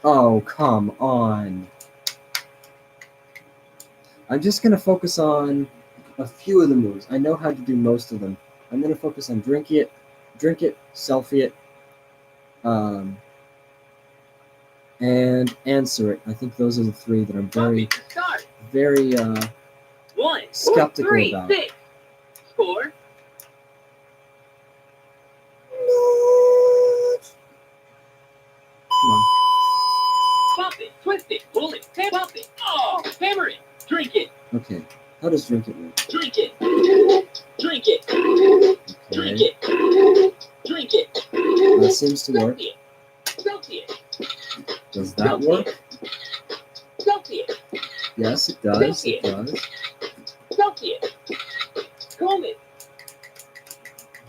Oh, come on. I'm just gonna focus on a few of the moves. I know how to do most of them. I'm gonna focus on drink it, selfie it, and answer it. I think those are the three that I'm very skeptical 1, 3, about. 6. Score. Come on. Bop it, twist it, pull it, bop it. Oh, hammer it, drink it, Okay, how does drink it work? drink it, drink it, drink Okay, it, drink it. that seems to work. Selfie it, Does that work? selfie it, Yes, it does. It does. selfie it, comb it,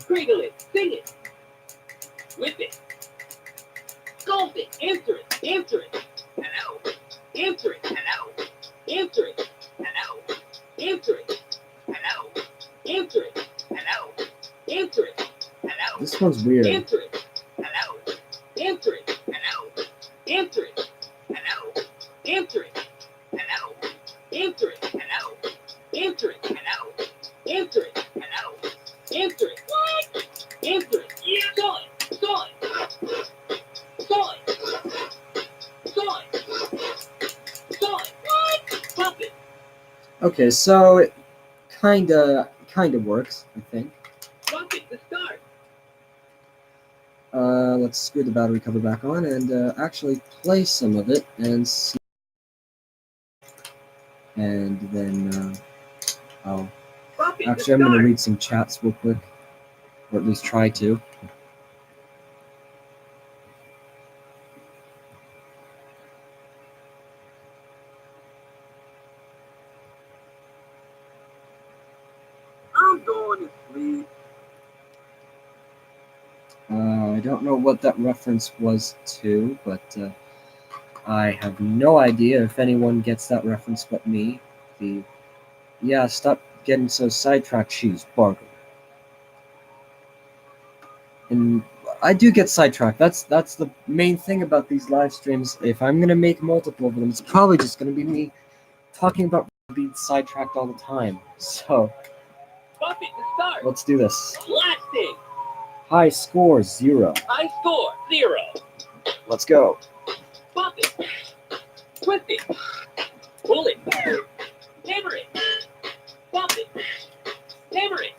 cradle it, sing it, whip it, golf it, answer it, hello, answer it, hello, answer it, hello, answer it, hello, answer it, hello, answer it, hello, This one's weird. answer it, hello, answer it, hello, answer it, hello, answer it, hello, answer it, hello, answer it, hello, Bop it. Okay, so it kinda works, I think. Bop it to start. Let's screw the battery cover back on and actually play some of it and see. And then I'll Bop it to actually I'm gonna start. read some chats real quick, or at least try to. I'm going to sleep. I don't know what that reference was to, but I have no idea if anyone gets that reference but me. Yeah, stop getting so sidetracked, shoes, bargain. And I do get sidetracked. That's the main thing about these live streams. If I'm gonna make multiple of them, it's probably just gonna be me talking about being sidetracked all the time. So Bop it to start. let's do this. Blasting. High score 0. High score 0. Let's go. Bop it. Twist it. Pull it. Hammer it. Bop it. Hammer it.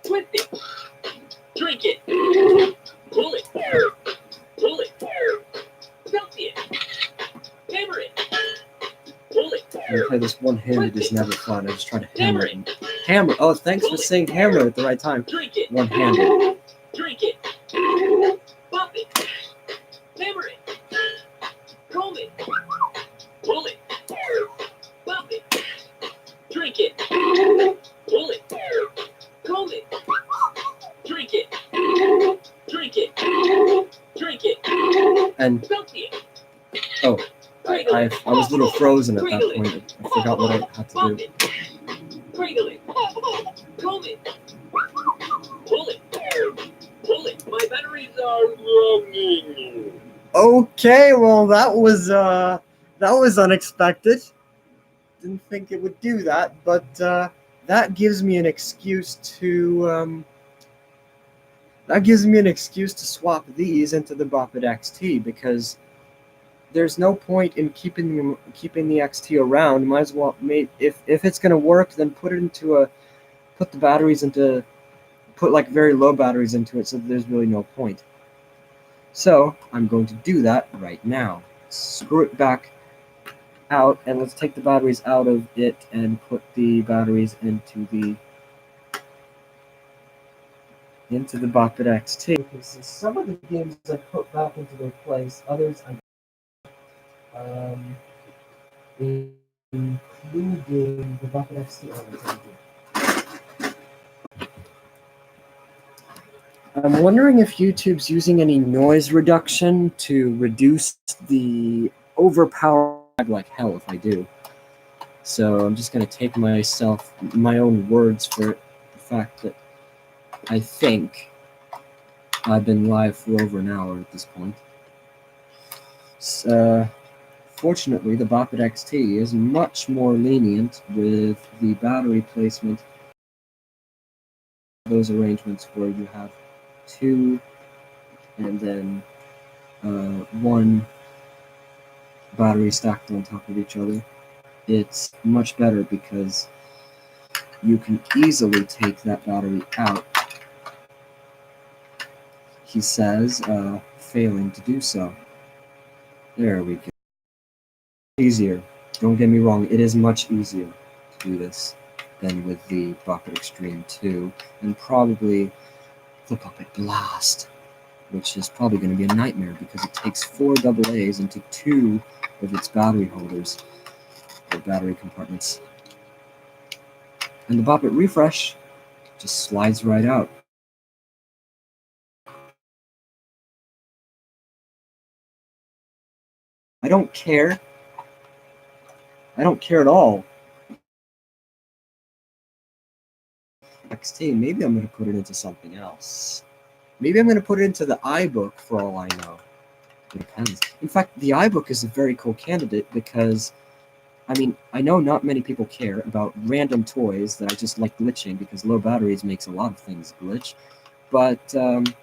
Twist it. Drink it. Pull it. Pull it. Celsius. Hammer it. Pull it. I play this one-handed is never fun. I just try to hammer it. Hammer. Oh, thanks for saying hammer at the right time. Drink it. One-handed. Drink it. Bop it. Hammer it. Comb it. Pull it. Bop it. Drink it. Pull it. Comb it. Drink it. Drink it. Drink it. And Celsius. oh, I was a little frozen at that point. I forgot what I had to Bop do. it. Cradle it. Comb it. Pull it. Pull it. My batteries are running. Okay, well that was unexpected. Didn't think it would do that, but that gives me an excuse to swap these into the Bop It XT, because there's no point in keeping the XT around. Might as well if it's gonna work, then put like very low batteries into it, so there's really no point. So I'm going to do that right now. Screw it back out, and let's take the batteries out of it and put the batteries into the Bop It XT. Because some of the games I put back into their place, others including the Bop It XT. I'm wondering if YouTube's using any noise reduction to reduce the overpower like hell if I do. So I'm just going to take my own words for it, the fact that I think I've been live for over an hour at this point. Fortunately, the Bop It XT is much more lenient with the battery placement. Those arrangements where you have 2 and then 1 battery stacked on top of each other. It's much better because you can easily take that battery out. He says, failing to do so. There we go. Easier. Don't get me wrong, it is much easier to do this than with the Bop It Extreme 2, and probably the Bop It Blast, which is probably going to be a nightmare because it takes 4 AA's into 2 of its battery holders, or battery compartments. And the Bop It Refresh just slides right out. I don't care. I don't care at all. XT, maybe I'm going to put it into something else. Maybe I'm going to put it into the iBook for all I know. It depends. In fact, the iBook is a very cool candidate because, I mean, I know not many people care about random toys that I just like glitching because low batteries makes a lot of things glitch. But the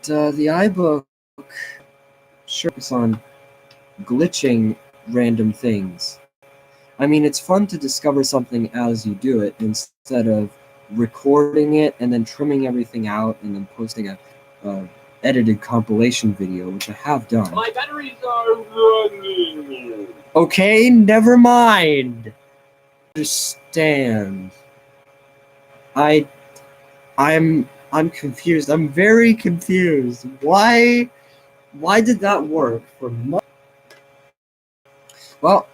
iBook focus on glitching random things. I mean, it's fun to discover something as you do it instead of recording it and then trimming everything out and then posting a edited compilation video, which I have done. My batteries are running. Okay, never mind. Understand. I'm confused. I'm very confused. Why did that work for Well,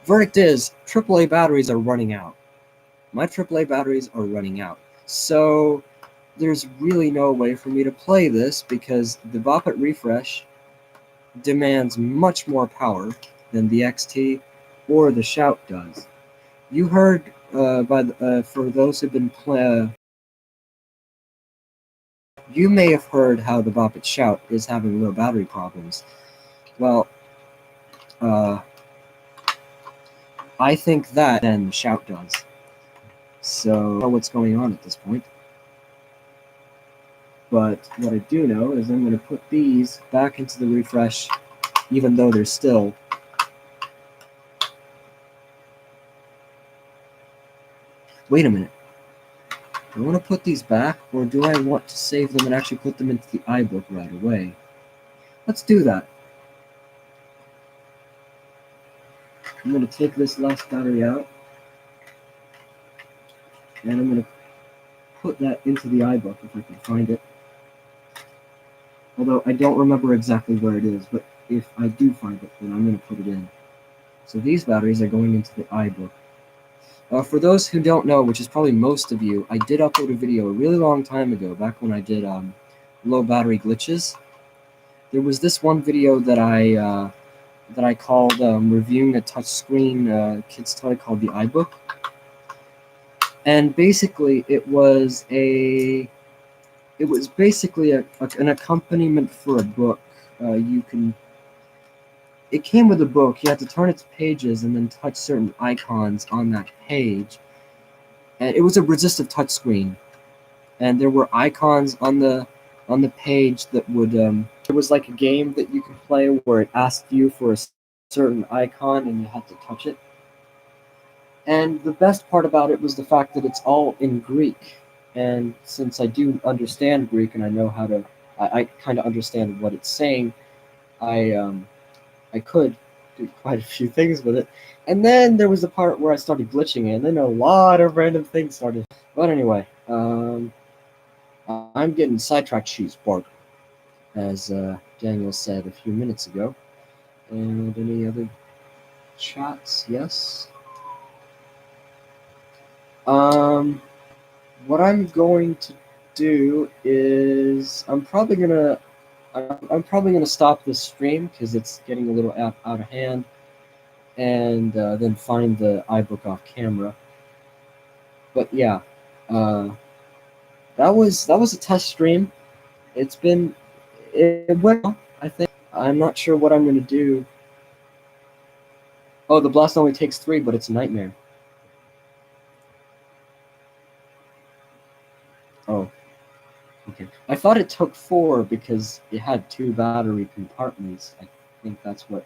verdict is AAA batteries are running out. My AAA batteries are running out. So there's really no way for me to play this because the Bop It refresh demands much more power than the XT or the Shout does. You heard for those who've been you may have heard how the Bop It Shout is having low battery problems. Well, I think that and the Shout does. So I don't know what's going on at this point. But what I do know is I'm going to put these back into the refresh, even though they're still. Wait a minute. Do I want to put these back, or do I want to save them and actually put them into the iBook right away? Let's do that. I'm going to take this last battery out, and I'm going to put that into the iBook if I can find it. Although I don't remember exactly where it is, but if I do find it, then I'm going to put it in. So these batteries are going into the iBook. For those who don't know, which is probably most of you, I did upload a video a really long time ago, back when I did low battery glitches. There was this one video that I called reviewing a touchscreen kid's toy called the iBook, and basically it was basically an accompaniment for a book. It came with a book. You had to turn its pages and then touch certain icons on that page. And it was a resistive touchscreen, and there were icons on the page that would. It was like a game that you could play where it asked you for a certain icon and you had to touch it. And the best part about it was the fact that it's all in Greek. And since I do understand Greek and I know how to, I kind of understand what it's saying, I could do quite a few things with it. And then there was the part where I started glitching it, and then a lot of random things started. But anyway, I'm getting sidetracked, she's bark, as Daniel said a few minutes ago. And any other chats? Yes. What I'm going to do is I'm probably gonna stop this stream because it's getting a little out of hand, and then find the iBook off camera. But yeah, that was a test stream. It went well, I think. I'm not sure what I'm gonna do. Oh, the blast only takes 3, but it's a nightmare. Oh, okay. I thought it took 4 because it had 2 battery compartments. I think that's what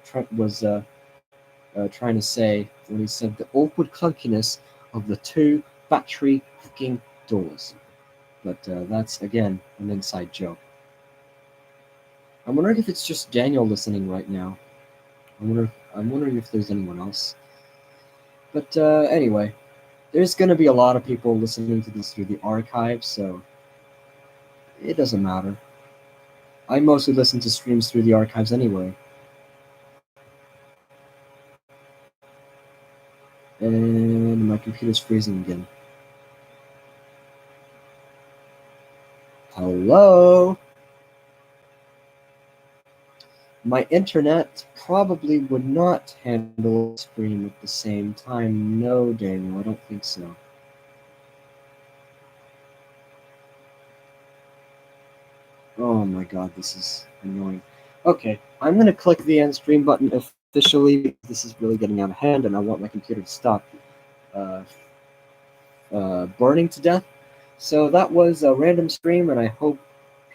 Trent was trying to say when he said the awkward clunkiness of the 2 battery fucking doors. But that's, again, an inside joke. I'm wondering if it's just Daniel listening right now. I'm wondering if there's anyone else. But anyway, there's going to be a lot of people listening to this through the archive, so it doesn't matter. I mostly listen to streams through the archives anyway. And my computer's freezing again. Hello? My internet probably would not handle the stream at the same time. No, Daniel, I don't think so. Oh my god, this is annoying. Okay, I'm going to click the end stream button officially. This is really getting out of hand, and I want my computer to stop burning to death. So that was a random stream, and I hope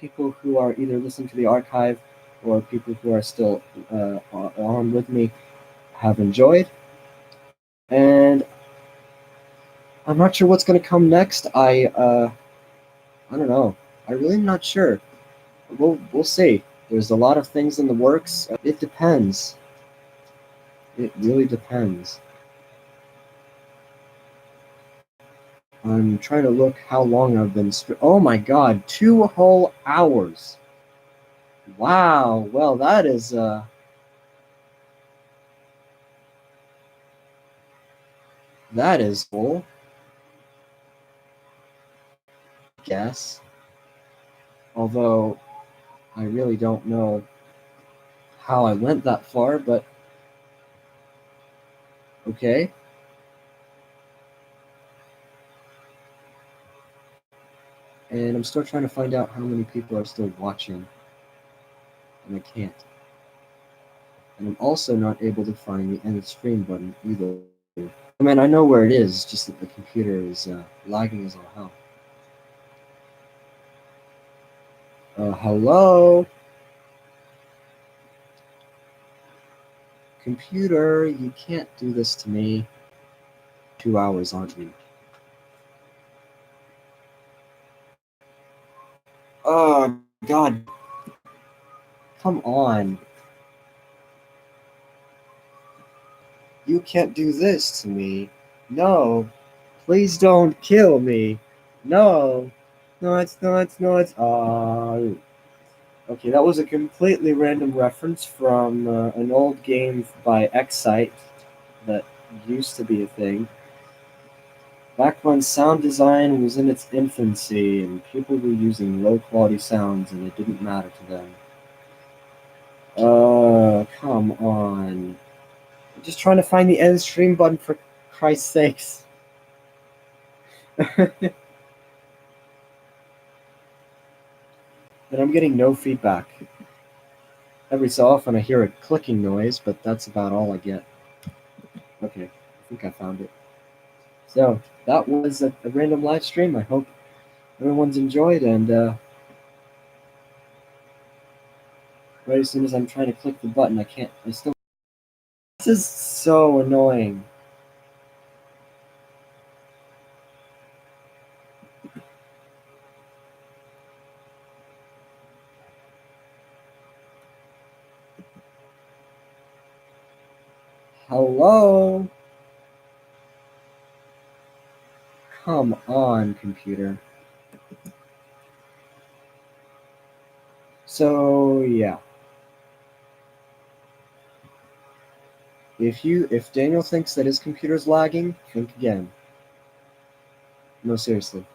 people who are either listening to the archive or people who are still on with me have enjoyed. And I'm not sure what's going to come next. I don't know. I really am not sure. We'll see. There's a lot of things in the works. It depends. It really depends. I'm trying to look how long I've been. Oh my god, 2 whole hours. Wow. Well, that is cool. I guess. Although I really don't know how I went that far, but okay. And I'm still trying to find out how many people are still watching, and I can't. And I'm also not able to find the end stream button either. I mean, I know where it is, just that the computer is lagging as all hell. Hello? Computer, you can't do this to me. 2 hours, aren't you? Oh, God. Come on. You can't do this to me. No. Please don't kill me. No. No, it's not. No, it's. Okay, that was a completely random reference from an old game by Excite that used to be a thing. Back when sound design was in its infancy and people were using low quality sounds and it didn't matter to them. Come on. I'm just trying to find the end stream button for Christ's sakes. And I'm getting no feedback. Every so often I hear a clicking noise, but that's about all I get. Okay, I think I found it. So, that was a random live stream. I hope everyone's enjoyed, and right as soon as I'm trying to click the button, I still. This is so annoying. Hello? Come on, computer. So, yeah. If Daniel thinks that his computer's lagging, think again. No, seriously.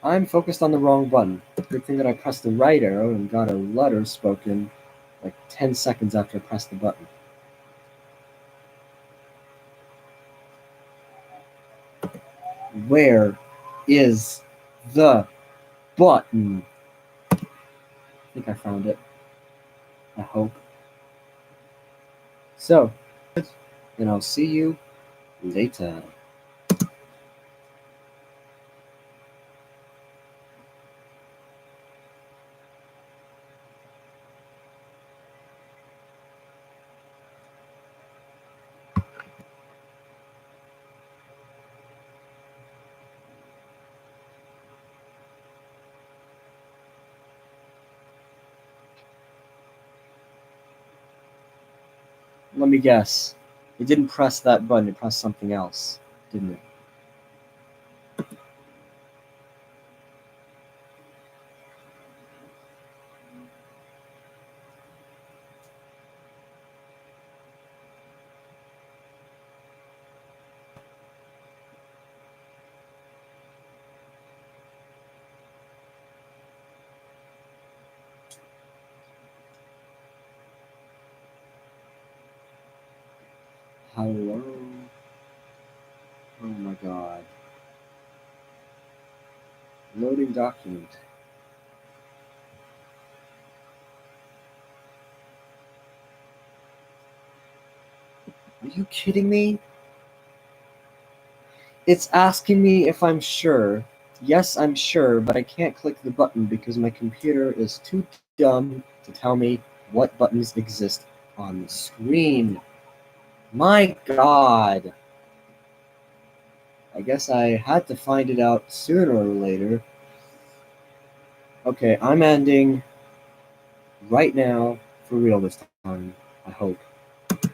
I'm focused on the wrong button. Good thing that I pressed the right arrow and got a letter spoken like 10 seconds after I pressed the button. Where is the button? I think I found it. I hope. So, and I'll see you later. Let me guess. It didn't press that button, it pressed something else, didn't it? Hello? Oh my god. Loading document. Are you kidding me? It's asking me if I'm sure. Yes, I'm sure, but I can't click the button because my computer is too dumb to tell me what buttons exist on the screen. My God. I guess I had to find it out sooner or later. Okay, I'm ending right now, for real this time, I hope.